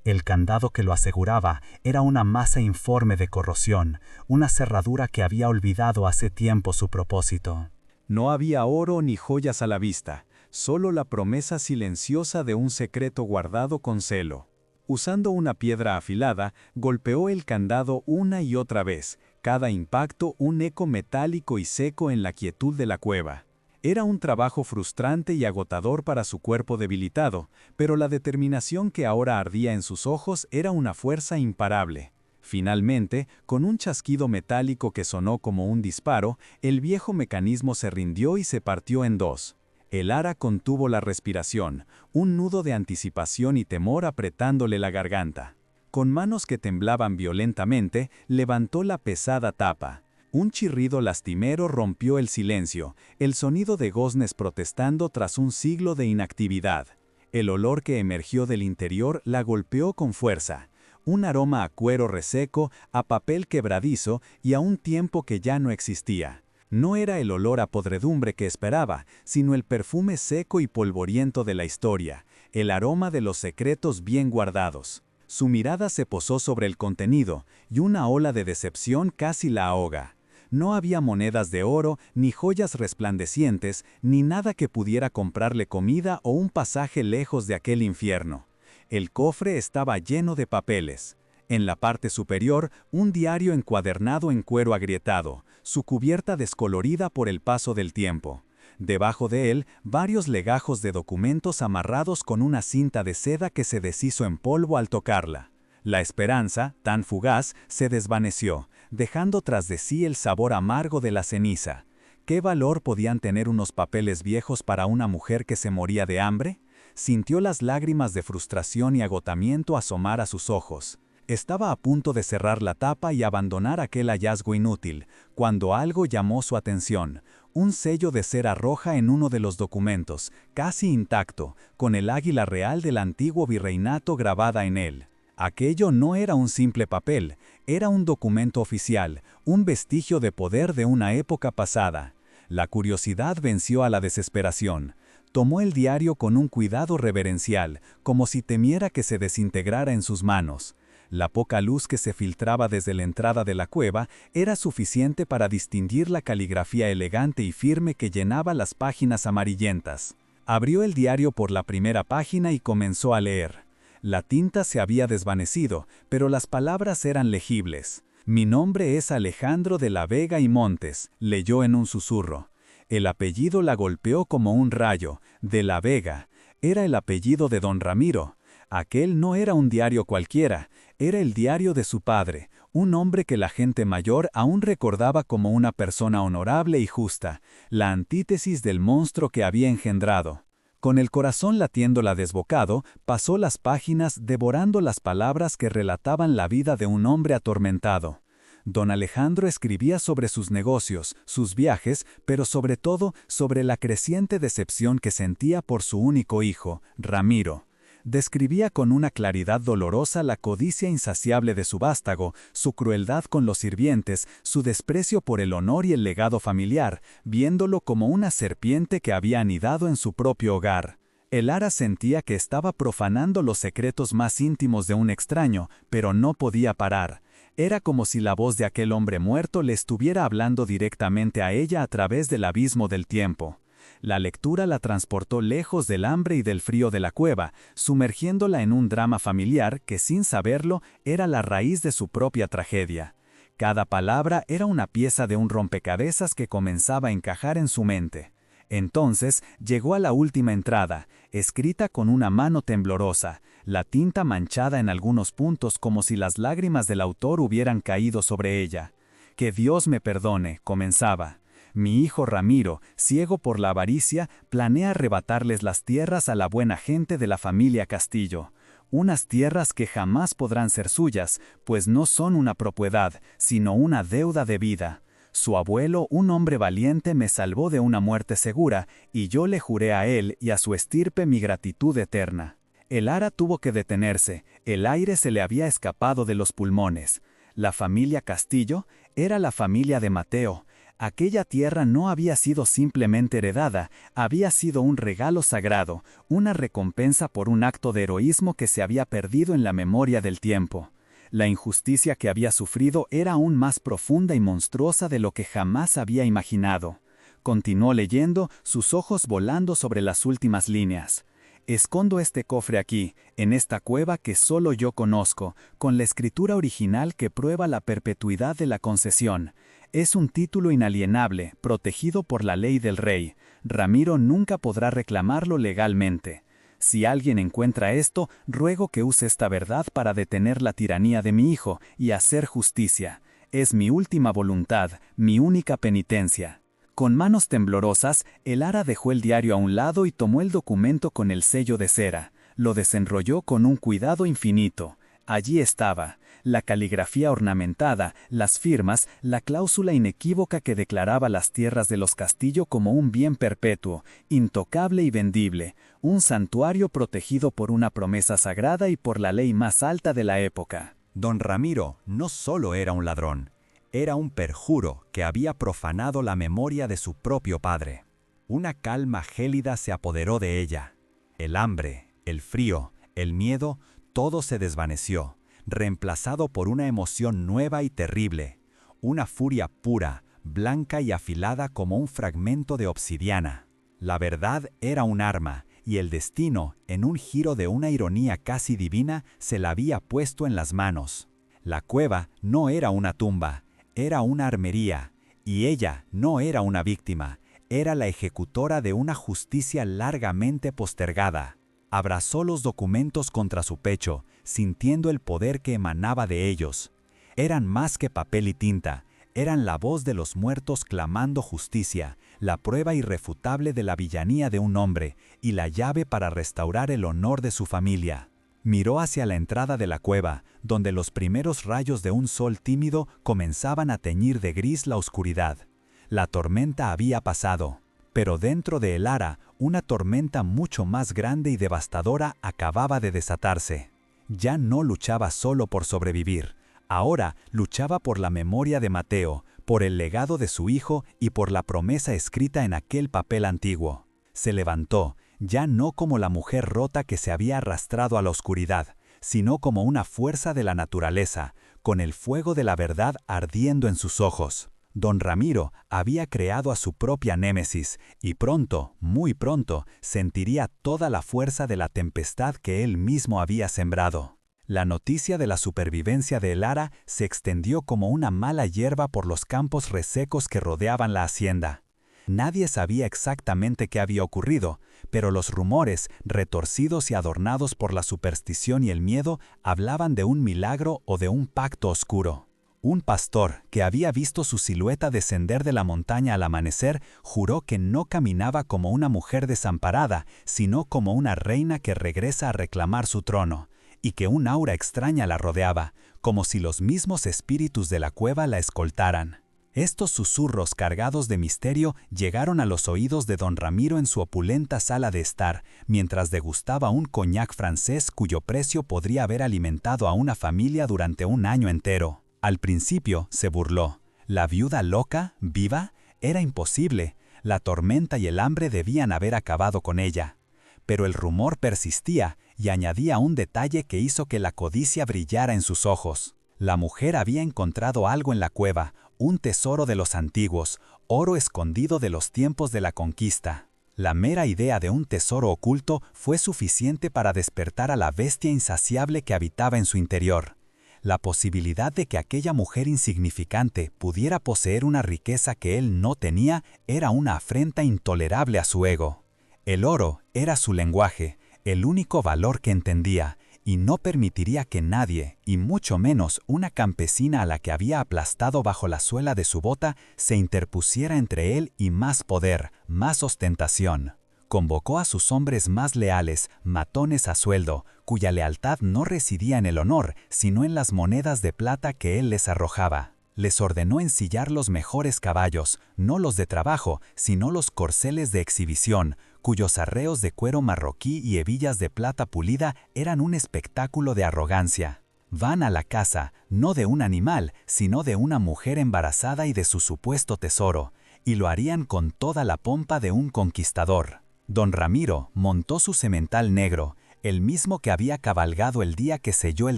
El candado que lo aseguraba era una masa informe de corrosión, una cerradura que había olvidado hace tiempo su propósito. No había oro ni joyas a la vista, solo la promesa silenciosa de un secreto guardado con celo. Usando una piedra afilada, golpeó el candado una y otra vez, cada impacto un eco metálico y seco en la quietud de la cueva. Era un trabajo frustrante y agotador para su cuerpo debilitado, pero la determinación que ahora ardía en sus ojos era una fuerza imparable. Finalmente, con un chasquido metálico que sonó como un disparo, el viejo mecanismo se rindió y se partió en dos. El ara contuvo la respiración, un nudo de anticipación y temor apretándole la garganta. Con manos que temblaban violentamente, levantó la pesada tapa. Un chirrido lastimero rompió el silencio, el sonido de goznes protestando tras un siglo de inactividad. El olor que emergió del interior la golpeó con fuerza. Un aroma a cuero reseco, a papel quebradizo y a un tiempo que ya no existía. No era el olor a podredumbre que esperaba, sino el perfume seco y polvoriento de la historia, el aroma de los secretos bien guardados. Su mirada se posó sobre el contenido, y una ola de decepción casi la ahoga. No había monedas de oro, ni joyas resplandecientes, ni nada que pudiera comprarle comida o un pasaje lejos de aquel infierno. El cofre estaba lleno de papeles. En la parte superior, un diario encuadernado en cuero agrietado, su cubierta descolorida por el paso del tiempo. Debajo de él, varios legajos de documentos amarrados con una cinta de seda que se deshizo en polvo al tocarla. La esperanza, tan fugaz, se desvaneció, dejando tras de sí el sabor amargo de la ceniza. ¿Qué valor podían tener unos papeles viejos para una mujer que se moría de hambre? Sintió las lágrimas de frustración y agotamiento asomar a sus ojos. Estaba a punto de cerrar la tapa y abandonar aquel hallazgo inútil, cuando algo llamó su atención. Un sello de cera roja en uno de los documentos, casi intacto, con el águila real del antiguo virreinato grabada en él. Aquello no era un simple papel, era un documento oficial, un vestigio de poder de una época pasada. La curiosidad venció a la desesperación. Tomó el diario con un cuidado reverencial, como si temiera que se desintegrara en sus manos. La poca luz que se filtraba desde la entrada de la cueva era suficiente para distinguir la caligrafía elegante y firme que llenaba las páginas amarillentas. Abrió el diario por la primera página y comenzó a leer. La tinta se había desvanecido, pero las palabras eran legibles. «Mi nombre es Alejandro de la Vega y Montes», leyó en un susurro. El apellido la golpeó como un rayo. De la Vega. Era el apellido de don Ramiro. Aquel no era un diario cualquiera, era el diario de su padre, un hombre que la gente mayor aún recordaba como una persona honorable y justa, la antítesis del monstruo que había engendrado. Con el corazón latiéndola desbocado, pasó las páginas devorando las palabras que relataban la vida de un hombre atormentado. Don Alejandro escribía sobre sus negocios, sus viajes, pero sobre todo sobre la creciente decepción que sentía por su único hijo, Ramiro. Describía con una claridad dolorosa la codicia insaciable de su vástago, su crueldad con los sirvientes, su desprecio por el honor y el legado familiar, viéndolo como una serpiente que había anidado en su propio hogar. El ara sentía que estaba profanando los secretos más íntimos de un extraño, pero no podía parar. Era como si la voz de aquel hombre muerto le estuviera hablando directamente a ella a través del abismo del tiempo. La lectura la transportó lejos del hambre y del frío de la cueva, sumergiéndola en un drama familiar que, sin saberlo, era la raíz de su propia tragedia. Cada palabra era una pieza de un rompecabezas que comenzaba a encajar en su mente. Entonces llegó a la última entrada, escrita con una mano temblorosa, la tinta manchada en algunos puntos como si las lágrimas del autor hubieran caído sobre ella. «Que Dios me perdone», comenzaba. «Mi hijo Ramiro, ciego por la avaricia, planea arrebatarles las tierras a la buena gente de la familia Castillo. Unas tierras que jamás podrán ser suyas, pues no son una propiedad, sino una deuda de vida. Su abuelo, un hombre valiente, me salvó de una muerte segura, y yo le juré a él y a su estirpe mi gratitud eterna». El ara tuvo que detenerse, el aire se le había escapado de los pulmones. La familia Castillo era la familia de Mateo. Aquella tierra no había sido simplemente heredada, había sido un regalo sagrado, una recompensa por un acto de heroísmo que se había perdido en la memoria del tiempo. La injusticia que había sufrido era aún más profunda y monstruosa de lo que jamás había imaginado. Continuó leyendo, sus ojos volando sobre las últimas líneas. «Escondo este cofre aquí, en esta cueva que solo yo conozco, con la escritura original que prueba la perpetuidad de la concesión. Es un título inalienable, protegido por la ley del rey. Ramiro nunca podrá reclamarlo legalmente. Si alguien encuentra esto, ruego que use esta verdad para detener la tiranía de mi hijo y hacer justicia. Es mi última voluntad, mi única penitencia». Con manos temblorosas, el ara dejó el diario a un lado y tomó el documento con el sello de cera. Lo desenrolló con un cuidado infinito. Allí estaba, la caligrafía ornamentada, las firmas, la cláusula inequívoca que declaraba las tierras de los Castillo como un bien perpetuo, intocable y vendible, un santuario protegido por una promesa sagrada y por la ley más alta de la época. Don Ramiro no solo era un ladrón, era un perjuro que había profanado la memoria de su propio padre. Una calma gélida se apoderó de ella. El hambre, el frío, el miedo, todo se desvaneció, reemplazado por una emoción nueva y terrible, una furia pura, blanca y afilada como un fragmento de obsidiana. La verdad era un arma, y el destino, en un giro de una ironía casi divina, se la había puesto en las manos. La cueva no era una tumba, era una armería, y ella no era una víctima, era la ejecutora de una justicia largamente postergada. Abrazó los documentos contra su pecho, sintiendo el poder que emanaba de ellos. Eran más que papel y tinta, eran la voz de los muertos clamando justicia, la prueba irrefutable de la villanía de un hombre y la llave para restaurar el honor de su familia. Miró hacia la entrada de la cueva, donde los primeros rayos de un sol tímido comenzaban a teñir de gris la oscuridad. La tormenta había pasado, pero dentro de El Ara, una tormenta mucho más grande y devastadora acababa de desatarse. Ya no luchaba solo por sobrevivir. Ahora luchaba por la memoria de Mateo, por el legado de su hijo y por la promesa escrita en aquel papel antiguo. Se levantó, ya no como la mujer rota que se había arrastrado a la oscuridad, sino como una fuerza de la naturaleza, con el fuego de la verdad ardiendo en sus ojos. Don Ramiro había creado a su propia némesis, y pronto, muy pronto, sentiría toda la fuerza de la tempestad que él mismo había sembrado. La noticia de la supervivencia de El Ara se extendió como una mala hierba por los campos resecos que rodeaban la hacienda. Nadie sabía exactamente qué había ocurrido, pero los rumores, retorcidos y adornados por la superstición y el miedo, hablaban de un milagro o de un pacto oscuro. Un pastor, que había visto su silueta descender de la montaña al amanecer, juró que no caminaba como una mujer desamparada, sino como una reina que regresa a reclamar su trono, y que un aura extraña la rodeaba, como si los mismos espíritus de la cueva la escoltaran. Estos susurros cargados de misterio llegaron a los oídos de don Ramiro en su opulenta sala de estar, mientras degustaba un coñac francés cuyo precio podría haber alimentado a una familia durante un año entero. Al principio se burló. ¿La viuda loca, viva? Era imposible. La tormenta y el hambre debían haber acabado con ella. Pero el rumor persistía y añadía un detalle que hizo que la codicia brillara en sus ojos. La mujer había encontrado algo en la cueva, un tesoro de los antiguos, oro escondido de los tiempos de la conquista. La mera idea de un tesoro oculto fue suficiente para despertar a la bestia insaciable que habitaba en su interior. La posibilidad de que aquella mujer insignificante pudiera poseer una riqueza que él no tenía era una afrenta intolerable a su ego. El oro era su lenguaje, el único valor que entendía, y no permitiría que nadie, y mucho menos una campesina a la que había aplastado bajo la suela de su bota, se interpusiera entre él y más poder, más ostentación. Convocó a sus hombres más leales, matones a sueldo, cuya lealtad no residía en el honor, sino en las monedas de plata que él les arrojaba. Les ordenó ensillar los mejores caballos, no los de trabajo, sino los corceles de exhibición, cuyos arreos de cuero marroquí y hebillas de plata pulida eran un espectáculo de arrogancia. Van a la casa, no de un animal, sino de una mujer embarazada y de su supuesto tesoro, y lo harían con toda la pompa de un conquistador. Don Ramiro montó su semental negro, el mismo que había cabalgado el día que selló el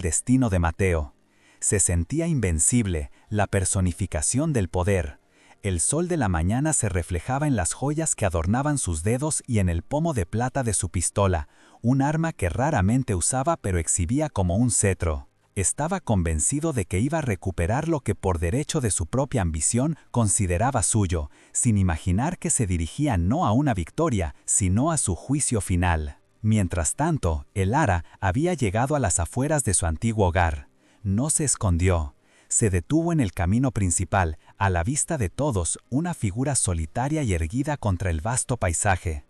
destino de Mateo. Se sentía invencible, la personificación del poder. El sol de la mañana se reflejaba en las joyas que adornaban sus dedos y en el pomo de plata de su pistola, un arma que raramente usaba pero exhibía como un cetro. Estaba convencido de que iba a recuperar lo que por derecho de su propia ambición consideraba suyo, sin imaginar que se dirigía no a una victoria, sino a su juicio final. Mientras tanto, El Ara había llegado a las afueras de su antiguo hogar. No se escondió. Se detuvo en el camino principal, a la vista de todos, una figura solitaria y erguida contra el vasto paisaje.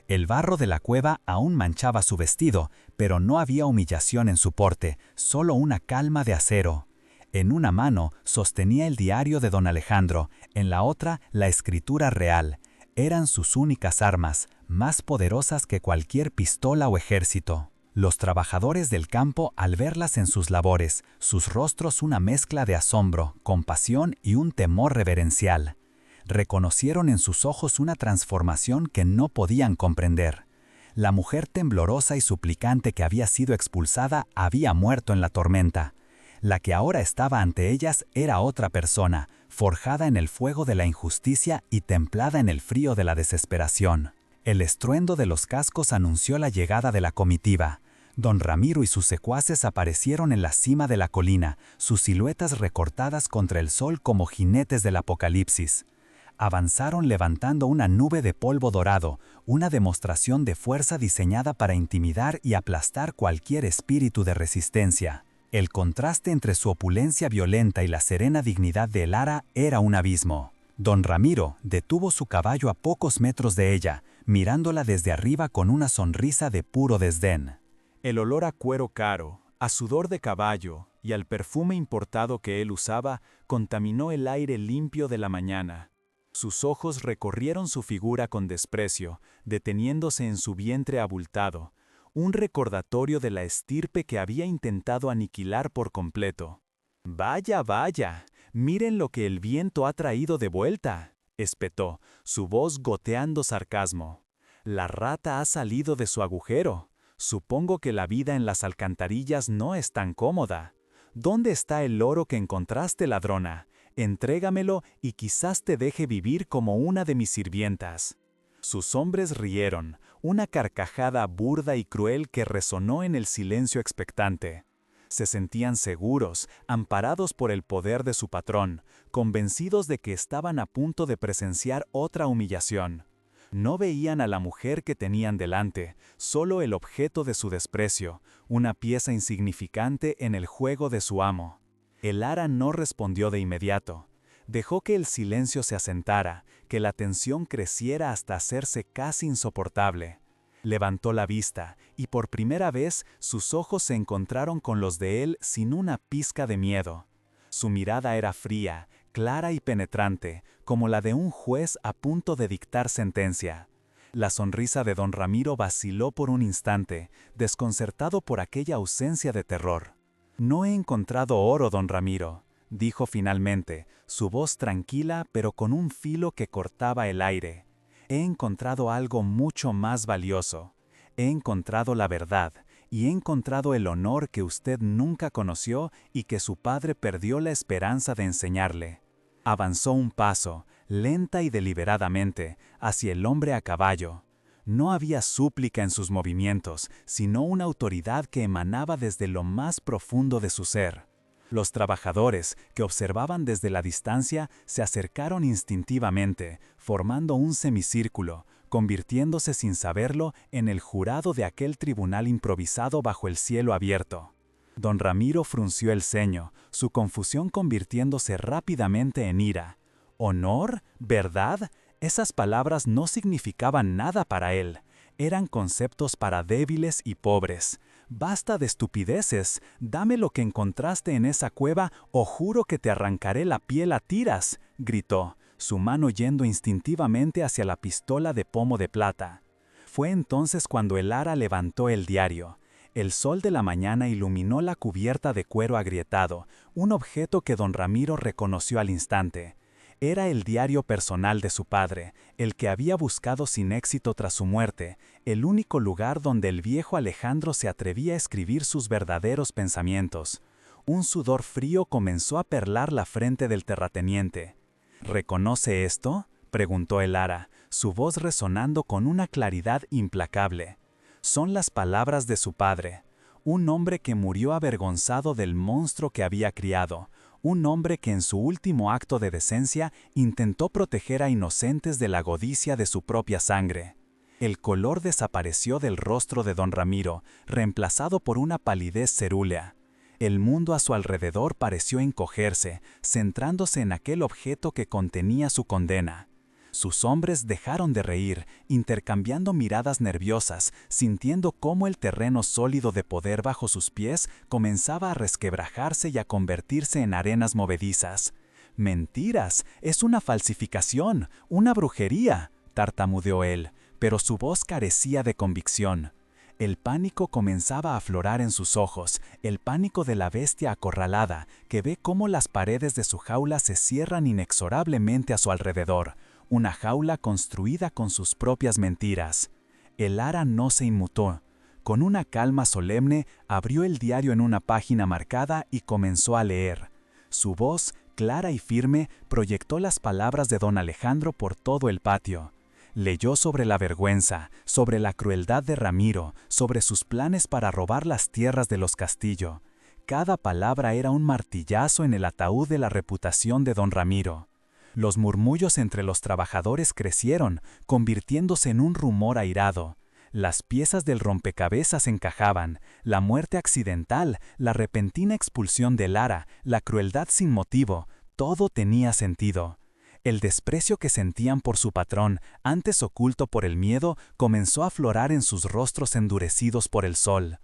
El barro de la cueva aún manchaba su vestido, pero no había humillación en su porte, solo una calma de acero. En una mano sostenía el diario de don Alejandro, en la otra la escritura real. Eran sus únicas armas, más poderosas que cualquier pistola o ejército. Los trabajadores del campo, al verlas en sus labores, sus rostros una mezcla de asombro, compasión y un temor reverencial. Reconocieron en sus ojos una transformación que no podían comprender. La mujer temblorosa y suplicante que había sido expulsada había muerto en la tormenta. La que ahora estaba ante ellas era otra persona, forjada en el fuego de la injusticia y templada en el frío de la desesperación. El estruendo de los cascos anunció la llegada de la comitiva. Don Ramiro y sus secuaces aparecieron en la cima de la colina, sus siluetas recortadas contra el sol como jinetes del apocalipsis. Avanzaron levantando una nube de polvo dorado, una demostración de fuerza diseñada para intimidar y aplastar cualquier espíritu de resistencia. El contraste entre su opulencia violenta y la serena dignidad de Elara era un abismo. Don Ramiro detuvo su caballo a pocos metros de ella, mirándola desde arriba con una sonrisa de puro desdén. El olor a cuero caro, a sudor de caballo y al perfume importado que él usaba contaminó el aire limpio de la mañana. Sus ojos recorrieron su figura con desprecio, deteniéndose en su vientre abultado, un recordatorio de la estirpe que había intentado aniquilar por completo. «Vaya, vaya, miren lo que el viento ha traído de vuelta», espetó, su voz goteando sarcasmo. «La rata ha salido de su agujero. Supongo que la vida en las alcantarillas no es tan cómoda. ¿Dónde está el oro que encontraste, ladrona? Entrégamelo y quizás te deje vivir como una de mis sirvientas». Sus hombres rieron, una carcajada burda y cruel que resonó en el silencio expectante. Se sentían seguros, amparados por el poder de su patrón, convencidos de que estaban a punto de presenciar otra humillación. No veían a la mujer que tenían delante, solo el objeto de su desprecio, una pieza insignificante en el juego de su amo. Elara no respondió de inmediato. Dejó que el silencio se asentara, que la tensión creciera hasta hacerse casi insoportable. Levantó la vista, y por primera vez sus ojos se encontraron con los de él sin una pizca de miedo. Su mirada era fría, clara y penetrante, como la de un juez a punto de dictar sentencia. La sonrisa de don Ramiro vaciló por un instante, desconcertado por aquella ausencia de terror. «No he encontrado oro, don Ramiro», dijo finalmente, su voz tranquila pero con un filo que cortaba el aire. «He encontrado algo mucho más valioso. He encontrado la verdad, y he encontrado el honor que usted nunca conoció y que su padre perdió la esperanza de enseñarle». Avanzó un paso, lenta y deliberadamente, hacia el hombre a caballo. No había súplica en sus movimientos, sino una autoridad que emanaba desde lo más profundo de su ser. Los trabajadores, que observaban desde la distancia, se acercaron instintivamente, formando un semicírculo, convirtiéndose sin saberlo en el jurado de aquel tribunal improvisado bajo el cielo abierto. Don Ramiro frunció el ceño, su confusión convirtiéndose rápidamente en ira. ¿Honor? ¿Verdad? Esas palabras no significaban nada para él. Eran conceptos para débiles y pobres. «Basta de estupideces, dame lo que encontraste en esa cueva o juro que te arrancaré la piel a tiras», gritó, su mano yendo instintivamente hacia la pistola de pomo de plata. Fue entonces cuando Elara levantó el diario. El sol de la mañana iluminó la cubierta de cuero agrietado, un objeto que don Ramiro reconoció al instante. Era el diario personal de su padre, el que había buscado sin éxito tras su muerte, el único lugar donde el viejo Alejandro se atrevía a escribir sus verdaderos pensamientos. Un sudor frío comenzó a perlar la frente del terrateniente. «¿Reconoce esto?», preguntó Elara, su voz resonando con una claridad implacable. Son las palabras de su padre, un hombre que murió avergonzado del monstruo que había criado, un hombre que en su último acto de decencia intentó proteger a inocentes de la codicia de su propia sangre. El color desapareció del rostro de don Ramiro, reemplazado por una palidez cerúlea. El mundo a su alrededor pareció encogerse, centrándose en aquel objeto que contenía su condena. Sus hombres dejaron de reír, intercambiando miradas nerviosas, sintiendo cómo el terreno sólido de poder bajo sus pies comenzaba a resquebrajarse y a convertirse en arenas movedizas. «Mentiras, es una falsificación, una brujería», tartamudeó él, pero su voz carecía de convicción. El pánico comenzaba a aflorar en sus ojos, el pánico de la bestia acorralada, que ve cómo las paredes de su jaula se cierran inexorablemente a su alrededor. Una jaula construida con sus propias mentiras. Elara no se inmutó. Con una calma solemne, abrió el diario en una página marcada y comenzó a leer. Su voz, clara y firme, proyectó las palabras de don Alejandro por todo el patio. Leyó sobre la vergüenza, sobre la crueldad de Ramiro, sobre sus planes para robar las tierras de los Castillo. Cada palabra era un martillazo en el ataúd de la reputación de don Ramiro. Los murmullos entre los trabajadores crecieron, convirtiéndose en un rumor airado. Las piezas del rompecabezas encajaban, la muerte accidental, la repentina expulsión de Lara, la crueldad sin motivo, todo tenía sentido. El desprecio que sentían por su patrón, antes oculto por el miedo, comenzó a aflorar en sus rostros endurecidos por el sol.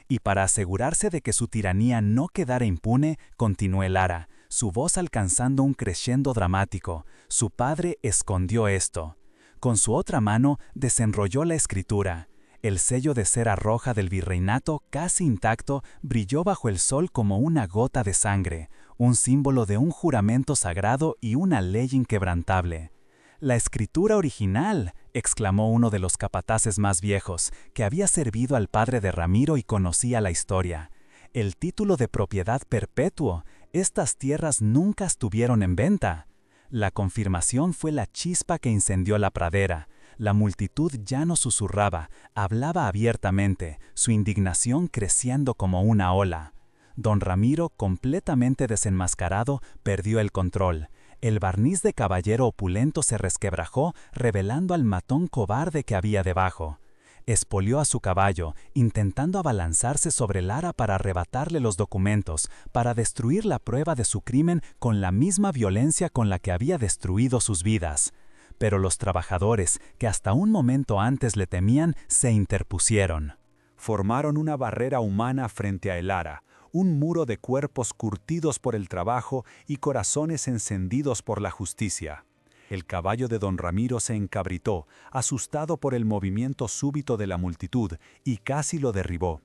Y para asegurarse de que su tiranía no quedara impune, continuó Lara, su voz alcanzando un crescendo dramático. Su padre escondió esto. Con su otra mano desenrolló la escritura. El sello de cera roja del virreinato, casi intacto, brilló bajo el sol como una gota de sangre, un símbolo de un juramento sagrado y una ley inquebrantable. «¡La escritura original!», exclamó uno de los capataces más viejos, que había servido al padre de Ramiro y conocía la historia. «El título de propiedad perpetuo. Estas tierras nunca estuvieron en venta». La confirmación fue la chispa que incendió la pradera. La multitud ya no susurraba, hablaba abiertamente, su indignación creciendo como una ola. Don Ramiro, completamente desenmascarado, perdió el control. El barniz de caballero opulento se resquebrajó, revelando al matón cobarde que había debajo. Espolió a su caballo, intentando abalanzarse sobre Lara para arrebatarle los documentos, para destruir la prueba de su crimen con la misma violencia con la que había destruido sus vidas. Pero los trabajadores, que hasta un momento antes le temían, se interpusieron. Formaron una barrera humana frente a Lara, un muro de cuerpos curtidos por el trabajo y corazones encendidos por la justicia. El caballo de don Ramiro se encabritó, asustado por el movimiento súbito de la multitud, y casi lo derribó.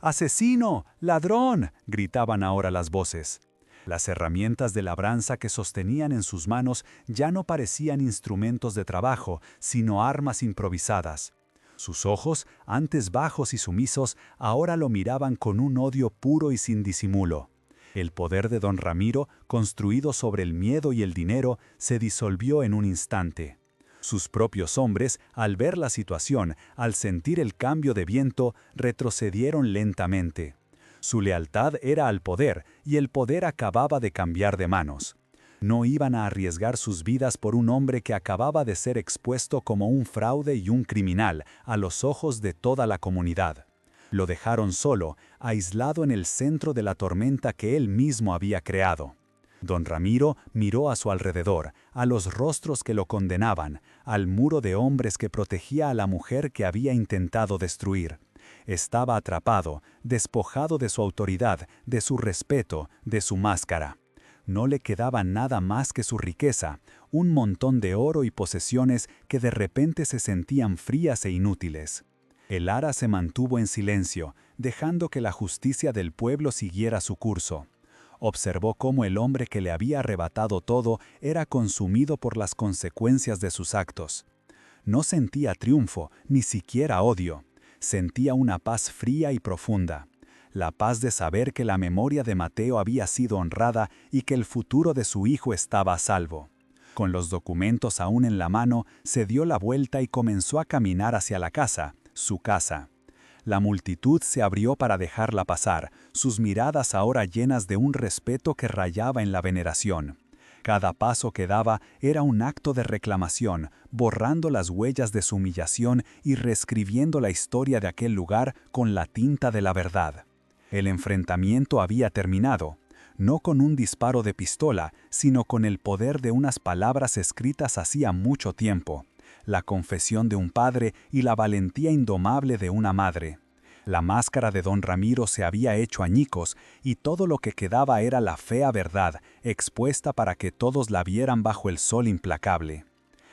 «¡Asesino! ¡Ladrón!», gritaban ahora las voces. Las herramientas de labranza que sostenían en sus manos ya no parecían instrumentos de trabajo, sino armas improvisadas. Sus ojos, antes bajos y sumisos, ahora lo miraban con un odio puro y sin disimulo. El poder de don Ramiro, construido sobre el miedo y el dinero, se disolvió en un instante. Sus propios hombres, al ver la situación, al sentir el cambio de viento, retrocedieron lentamente. Su lealtad era al poder, y el poder acababa de cambiar de manos. No iban a arriesgar sus vidas por un hombre que acababa de ser expuesto como un fraude y un criminal a los ojos de toda la comunidad. Lo dejaron solo, aislado en el centro de la tormenta que él mismo había creado. Don Ramiro miró a su alrededor, a los rostros que lo condenaban, al muro de hombres que protegía a la mujer que había intentado destruir. Estaba atrapado, despojado de su autoridad, de su respeto, de su máscara. No le quedaba nada más que su riqueza, un montón de oro y posesiones que de repente se sentían frías e inútiles. Lara se mantuvo en silencio, dejando que la justicia del pueblo siguiera su curso. Observó cómo el hombre que le había arrebatado todo era consumido por las consecuencias de sus actos. No sentía triunfo, ni siquiera odio. Sentía una paz fría y profunda. La paz de saber que la memoria de Mateo había sido honrada y que el futuro de su hijo estaba a salvo. Con los documentos aún en la mano, se dio la vuelta y comenzó a caminar hacia la casa, su casa. La multitud se abrió para dejarla pasar, sus miradas ahora llenas de un respeto que rayaba en la veneración. Cada paso que daba era un acto de reclamación, borrando las huellas de su humillación y reescribiendo la historia de aquel lugar con la tinta de la verdad. El enfrentamiento había terminado, no con un disparo de pistola, sino con el poder de unas palabras escritas hacía mucho tiempo. La confesión de un padre y la valentía indomable de una madre. La máscara de don Ramiro se había hecho añicos y todo lo que quedaba era la fea verdad, expuesta para que todos la vieran bajo el sol implacable.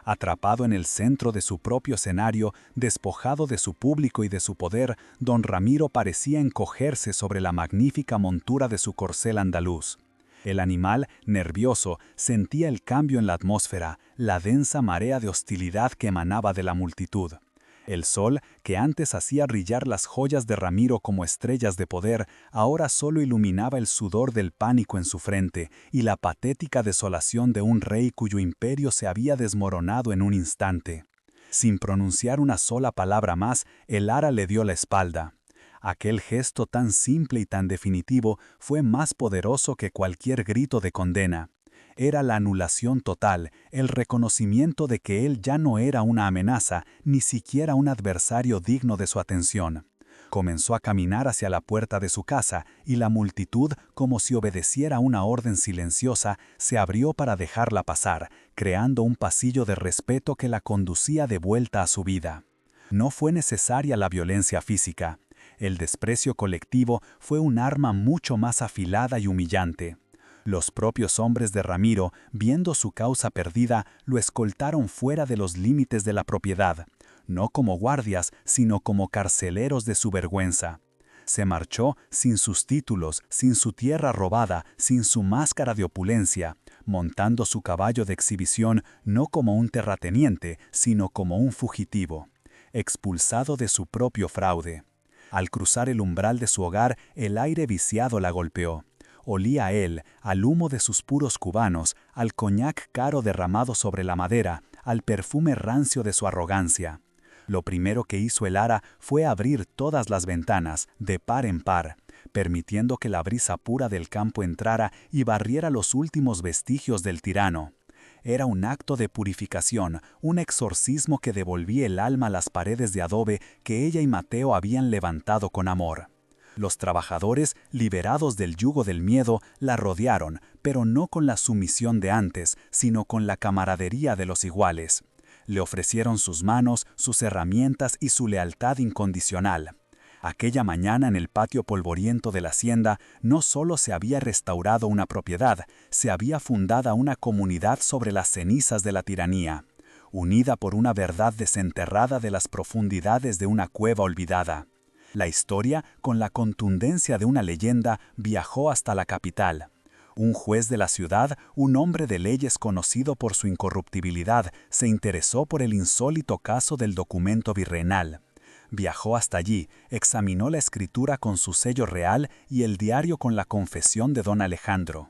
Atrapado en el centro de su propio escenario, despojado de su público y de su poder, don Ramiro parecía encogerse sobre la magnífica montura de su corcel andaluz. El animal, nervioso, sentía el cambio en la atmósfera, la densa marea de hostilidad que emanaba de la multitud. El sol, que antes hacía brillar las joyas de Ramiro como estrellas de poder, ahora solo iluminaba el sudor del pánico en su frente y la patética desolación de un rey cuyo imperio se había desmoronado en un instante. Sin pronunciar una sola palabra más, el ara le dio la espalda. Aquel gesto tan simple y tan definitivo fue más poderoso que cualquier grito de condena. Era la anulación total, el reconocimiento de que él ya no era una amenaza, ni siquiera un adversario digno de su atención. Comenzó a caminar hacia la puerta de su casa, y la multitud, como si obedeciera una orden silenciosa, se abrió para dejarla pasar, creando un pasillo de respeto que la conducía de vuelta a su vida. No fue necesaria la violencia física. El desprecio colectivo fue un arma mucho más afilada y humillante. Los propios hombres de Ramiro, viendo su causa perdida, lo escoltaron fuera de los límites de la propiedad, no como guardias, sino como carceleros de su vergüenza. Se marchó sin sus títulos, sin su tierra robada, sin su máscara de opulencia, montando su caballo de exhibición no como un terrateniente, sino como un fugitivo, expulsado de su propio fraude. Al cruzar el umbral de su hogar, el aire viciado la golpeó. Olía a él, al humo de sus puros cubanos, al coñac caro derramado sobre la madera, al perfume rancio de su arrogancia. Lo primero que hizo el ara fue abrir todas las ventanas, de par en par, permitiendo que la brisa pura del campo entrara y barriera los últimos vestigios del tirano. Era un acto de purificación, un exorcismo que devolvía el alma a las paredes de adobe que ella y Mateo habían levantado con amor. Los trabajadores, liberados del yugo del miedo, la rodearon, pero no con la sumisión de antes, sino con la camaradería de los iguales. Le ofrecieron sus manos, sus herramientas y su lealtad incondicional. Aquella mañana en el patio polvoriento de la hacienda, no solo se había restaurado una propiedad, se había fundada una comunidad sobre las cenizas de la tiranía, unida por una verdad desenterrada de las profundidades de una cueva olvidada. La historia, con la contundencia de una leyenda, viajó hasta la capital. Un juez de la ciudad, un hombre de leyes conocido por su incorruptibilidad, se interesó por el insólito caso del documento virreinal. Viajó hasta allí, examinó la escritura con su sello real y el diario con la confesión de don Alejandro.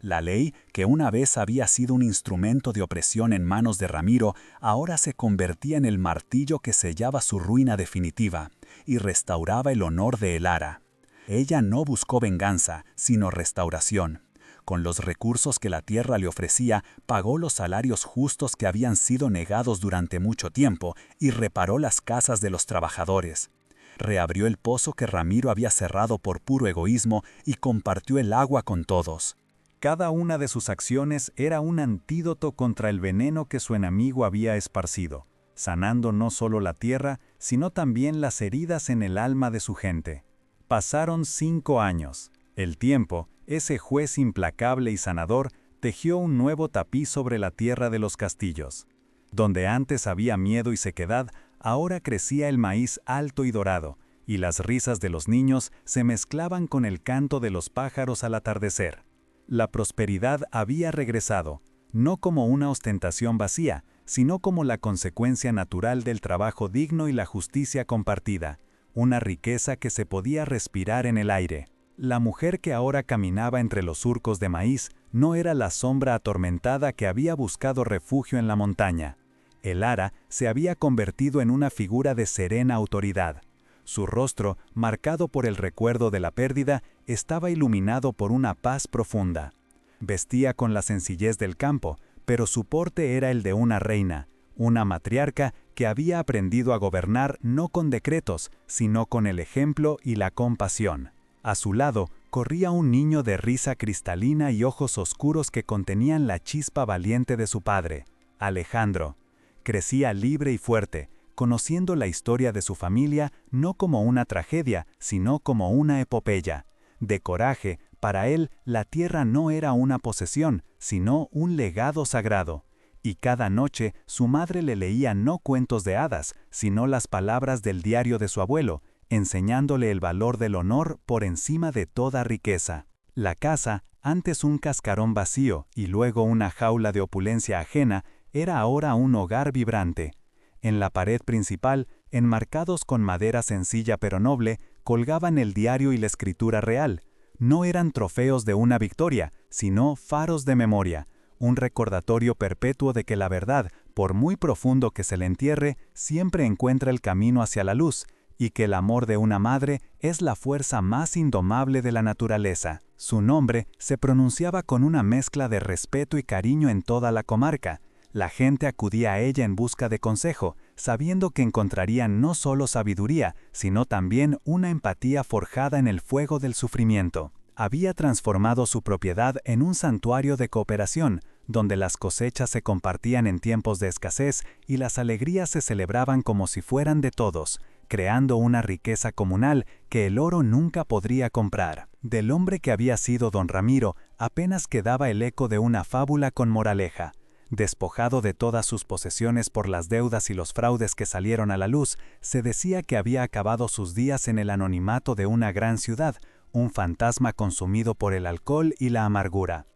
La ley, que una vez había sido un instrumento de opresión en manos de Ramiro, ahora se convertía en el martillo que sellaba su ruina definitiva y restauraba el honor de el ara. Ella no buscó venganza, sino restauración. Con los recursos que la tierra le ofrecía, pagó los salarios justos que habían sido negados durante mucho tiempo y reparó las casas de los trabajadores. Reabrió el pozo que Ramiro había cerrado por puro egoísmo y compartió el agua con todos. Cada una de sus acciones era un antídoto contra el veneno que su enemigo había esparcido, sanando no solo la tierra, sino también las heridas en el alma de su gente. Pasaron 5 años. El tiempo, ese juez implacable y sanador, tejió un nuevo tapiz sobre la tierra de los castillos. Donde antes había miedo y sequedad, ahora crecía el maíz alto y dorado, y las risas de los niños se mezclaban con el canto de los pájaros al atardecer. La prosperidad había regresado, no como una ostentación vacía, sino como la consecuencia natural del trabajo digno y la justicia compartida, una riqueza que se podía respirar en el aire. La mujer que ahora caminaba entre los surcos de maíz no era la sombra atormentada que había buscado refugio en la montaña. El ara se había convertido en una figura de serena autoridad. Su rostro, marcado por el recuerdo de la pérdida, estaba iluminado por una paz profunda. Vestía con la sencillez del campo, pero su porte era el de una reina, una matriarca que había aprendido a gobernar no con decretos, sino con el ejemplo y la compasión. A su lado corría un niño de risa cristalina y ojos oscuros que contenían la chispa valiente de su padre, Alejandro. Crecía libre y fuerte, conociendo la historia de su familia no como una tragedia, sino como una epopeya. De coraje, para él la tierra no era una posesión, sino un legado sagrado. Y cada noche su madre le leía no cuentos de hadas, sino las palabras del diario de su abuelo, enseñándole el valor del honor por encima de toda riqueza. La casa, antes un cascarón vacío y luego una jaula de opulencia ajena, era ahora un hogar vibrante. En la pared principal, enmarcados con madera sencilla pero noble, colgaban el diario y la escritura real. No eran trofeos de una victoria, sino faros de memoria, un recordatorio perpetuo de que la verdad, por muy profundo que se le entierre, siempre encuentra el camino hacia la luz, y que el amor de una madre es la fuerza más indomable de la naturaleza. Su nombre se pronunciaba con una mezcla de respeto y cariño en toda la comarca. La gente acudía a ella en busca de consejo, sabiendo que encontrarían no solo sabiduría, sino también una empatía forjada en el fuego del sufrimiento. Había transformado su propiedad en un santuario de cooperación, donde las cosechas se compartían en tiempos de escasez y las alegrías se celebraban como si fueran de todos, creando una riqueza comunal que el oro nunca podría comprar. Del hombre que había sido don Ramiro apenas quedaba el eco de una fábula con moraleja. Despojado de todas sus posesiones por las deudas y los fraudes que salieron a la luz, se decía que había acabado sus días en el anonimato de una gran ciudad, un fantasma consumido por el alcohol y la amargura.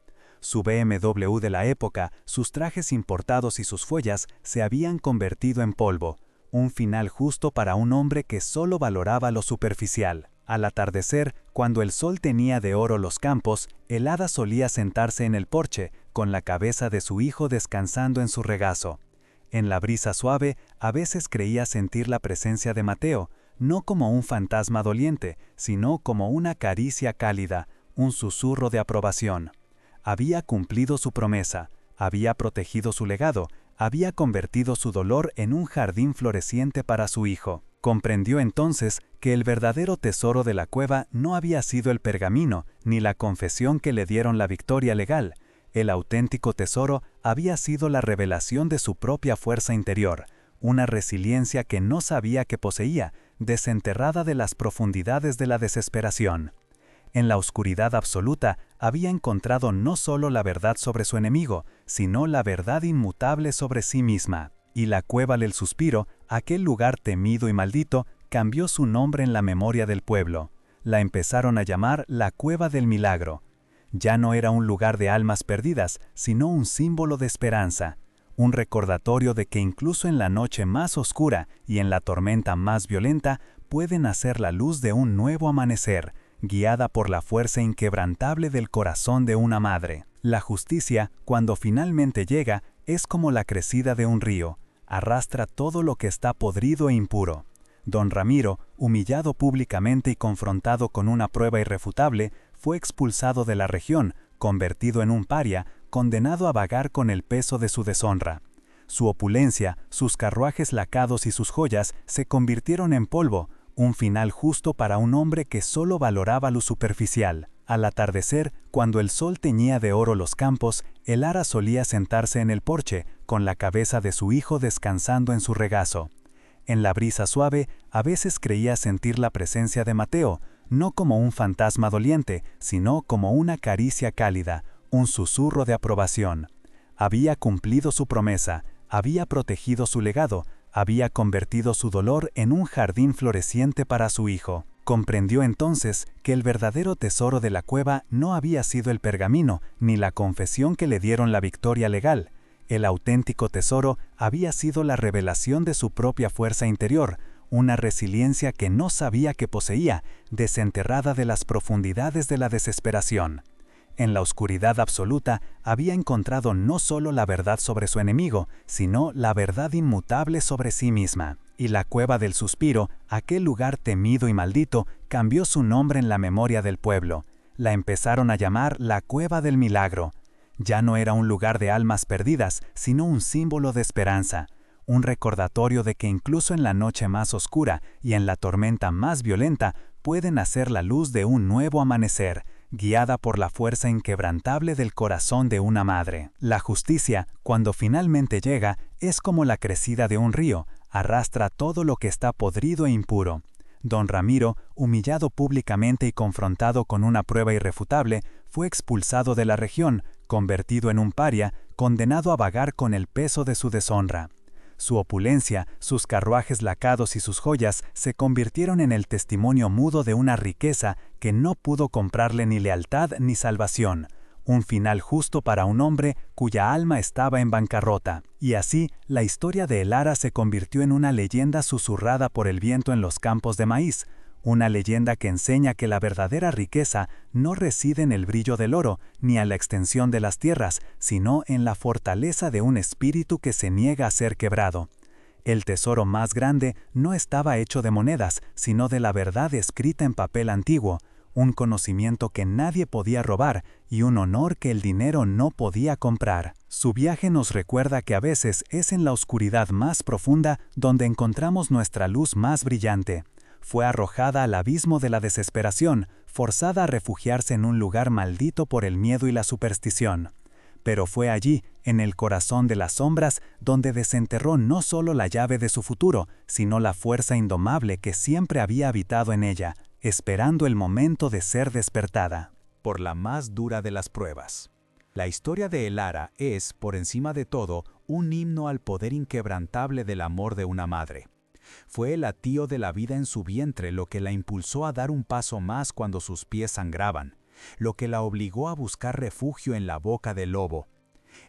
Su BMW de la época, sus trajes importados y sus joyas se habían convertido en polvo, un final justo para un hombre que solo valoraba lo superficial. Al atardecer, cuando el sol teñía de oro los campos, el hada solía sentarse en el porche, con la cabeza de su hijo descansando en su regazo. En la brisa suave, a veces creía sentir la presencia de Mateo, no como un fantasma doliente, sino como una caricia cálida, un susurro de aprobación. Había cumplido su promesa, había protegido su legado, había convertido su dolor en un jardín floreciente para su hijo. Comprendió entonces que el verdadero tesoro de la cueva no había sido el pergamino ni la confesión que le dieron la victoria legal. El auténtico tesoro había sido la revelación de su propia fuerza interior, una resiliencia que no sabía que poseía, desenterrada de las profundidades de la desesperación. En la oscuridad absoluta había encontrado no solo la verdad sobre su enemigo, sino la verdad inmutable sobre sí misma. Y la cueva del suspiro, aquel lugar temido y maldito, cambió su nombre en la memoria del pueblo. La empezaron a llamar la Cueva del Milagro. Ya no era un lugar de almas perdidas, sino un símbolo de esperanza, un recordatorio de que incluso en la noche más oscura y en la tormenta más violenta puede nacer la luz de un nuevo amanecer, guiada por la fuerza inquebrantable del corazón de una madre. La justicia, cuando finalmente llega, es como la crecida de un río, arrastra todo lo que está podrido e impuro. Don Ramiro, humillado públicamente y confrontado con una prueba irrefutable, fue expulsado de la región, convertido en un paria, condenado a vagar con el peso de su deshonra. Su opulencia, sus carruajes lacados y sus joyas se convirtieron en polvo, un final justo para un hombre que solo valoraba lo superficial. Al atardecer, cuando el sol teñía de oro los campos, el ara solía sentarse en el porche, con la cabeza de su hijo descansando en su regazo. En la brisa suave, a veces creía sentir la presencia de Mateo, no como un fantasma doliente, sino como una caricia cálida, un susurro de aprobación. Había cumplido su promesa, había protegido su legado, había convertido su dolor en un jardín floreciente para su hijo. Comprendió entonces que el verdadero tesoro de la cueva no había sido el pergamino ni la confesión que le dieron la victoria legal. El auténtico tesoro había sido la revelación de su propia fuerza interior, una resiliencia que no sabía que poseía, desenterrada de las profundidades de la desesperación. En la oscuridad absoluta había encontrado no solo la verdad sobre su enemigo, sino la verdad inmutable sobre sí misma. Y la Cueva del Suspiro, aquel lugar temido y maldito, cambió su nombre en la memoria del pueblo. La empezaron a llamar la Cueva del Milagro. Ya no era un lugar de almas perdidas, sino un símbolo de esperanza, un recordatorio de que incluso en la noche más oscura y en la tormenta más violenta puede nacer la luz de un nuevo amanecer, guiada por la fuerza inquebrantable del corazón de una madre. La justicia, cuando finalmente llega, es como la crecida de un río, arrastra todo lo que está podrido e impuro. Don Ramiro, humillado públicamente y confrontado con una prueba irrefutable, fue expulsado de la región, convertido en un paria, condenado a vagar con el peso de su deshonra. Su opulencia, sus carruajes lacados y sus joyas se convirtieron en el testimonio mudo de una riqueza que no pudo comprarle ni lealtad ni salvación, un final justo para un hombre cuya alma estaba en bancarrota. Y así, la historia de Elara se convirtió en una leyenda susurrada por el viento en los campos de maíz, una leyenda que enseña que la verdadera riqueza no reside en el brillo del oro ni en la extensión de las tierras, sino en la fortaleza de un espíritu que se niega a ser quebrado. El tesoro más grande no estaba hecho de monedas, sino de la verdad escrita en papel antiguo, un conocimiento que nadie podía robar y un honor que el dinero no podía comprar. Su viaje nos recuerda que a veces es en la oscuridad más profunda donde encontramos nuestra luz más brillante. Fue arrojada al abismo de la desesperación, forzada a refugiarse en un lugar maldito por el miedo y la superstición. Pero fue allí, en el corazón de las sombras, donde desenterró no solo la llave de su futuro, sino la fuerza indomable que siempre había habitado en ella, esperando el momento de ser despertada. Por la más dura de las pruebas. La historia de Elara es, por encima de todo, un himno al poder inquebrantable del amor de una madre. Fue el latido de la vida en su vientre lo que la impulsó a dar un paso más cuando sus pies sangraban, lo que la obligó a buscar refugio en la boca del lobo.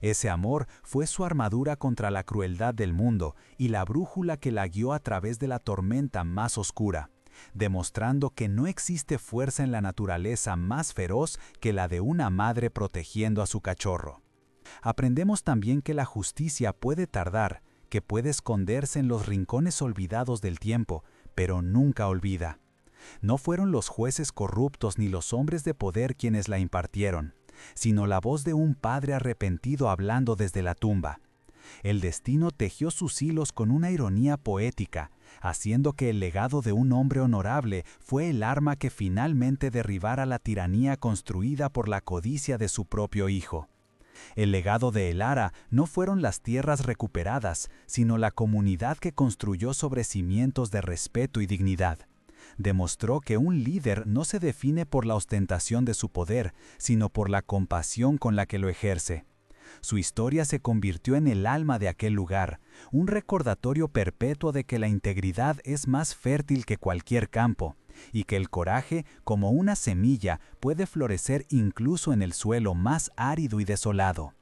Ese amor fue su armadura contra la crueldad del mundo y la brújula que la guió a través de la tormenta más oscura, demostrando que no existe fuerza en la naturaleza más feroz que la de una madre protegiendo a su cachorro. Aprendemos también que la justicia puede tardar, que puede esconderse en los rincones olvidados del tiempo, pero nunca olvida. No fueron los jueces corruptos ni los hombres de poder quienes la impartieron, sino la voz de un padre arrepentido hablando desde la tumba. El destino tejió sus hilos con una ironía poética, haciendo que el legado de un hombre honorable fue el arma que finalmente derribara la tiranía construida por la codicia de su propio hijo. El legado de Elara no fueron las tierras recuperadas, sino la comunidad que construyó sobre cimientos de respeto y dignidad. Demostró que un líder no se define por la ostentación de su poder, sino por la compasión con la que lo ejerce. Su historia se convirtió en el alma de aquel lugar, un recordatorio perpetuo de que la integridad es más fértil que cualquier campo, y que el coraje, como una semilla, puede florecer incluso en el suelo más árido y desolado.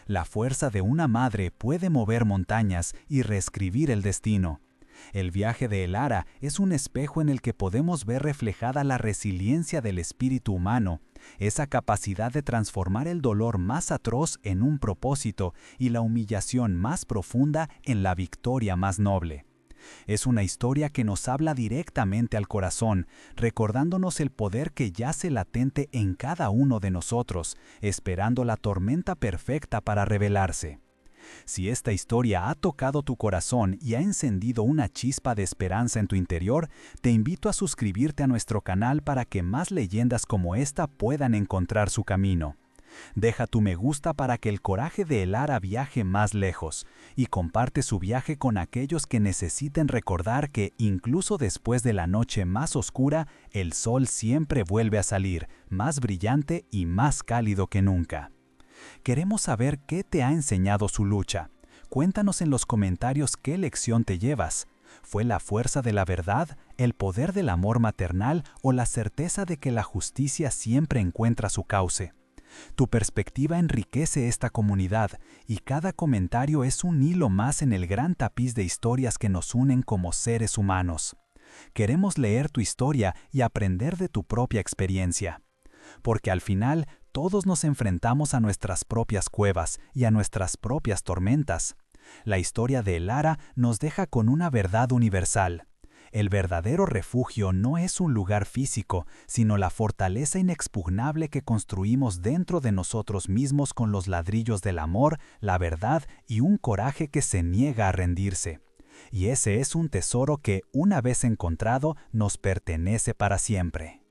La fuerza de una madre puede mover montañas y reescribir el destino. El viaje de Elara es un espejo en el que podemos ver reflejada la resiliencia del espíritu humano, esa capacidad de transformar el dolor más atroz en un propósito y la humillación más profunda en la victoria más noble. Es una historia que nos habla directamente al corazón, recordándonos el poder que yace latente en cada uno de nosotros, esperando la tormenta perfecta para revelarse. Si esta historia ha tocado tu corazón y ha encendido una chispa de esperanza en tu interior, te invito a suscribirte a nuestro canal para que más leyendas como esta puedan encontrar su camino. Deja tu me gusta para que el coraje de Elara viaje más lejos y comparte su viaje con aquellos que necesiten recordar que incluso después de la noche más oscura, el sol siempre vuelve a salir, más brillante y más cálido que nunca. Queremos saber qué te ha enseñado su lucha. Cuéntanos en los comentarios qué lección te llevas. ¿Fue la fuerza de la verdad, el poder del amor maternal o la certeza de que la justicia siempre encuentra su cauce? Tu perspectiva enriquece esta comunidad y cada comentario es un hilo más en el gran tapiz de historias que nos unen como seres humanos. Queremos leer tu historia y aprender de tu propia experiencia. Porque al final, todos nos enfrentamos a nuestras propias cuevas y a nuestras propias tormentas. La historia de Elara nos deja con una verdad universal. El verdadero refugio no es un lugar físico, sino la fortaleza inexpugnable que construimos dentro de nosotros mismos con los ladrillos del amor, la verdad y un coraje que se niega a rendirse. Y ese es un tesoro que, una vez encontrado, nos pertenece para siempre.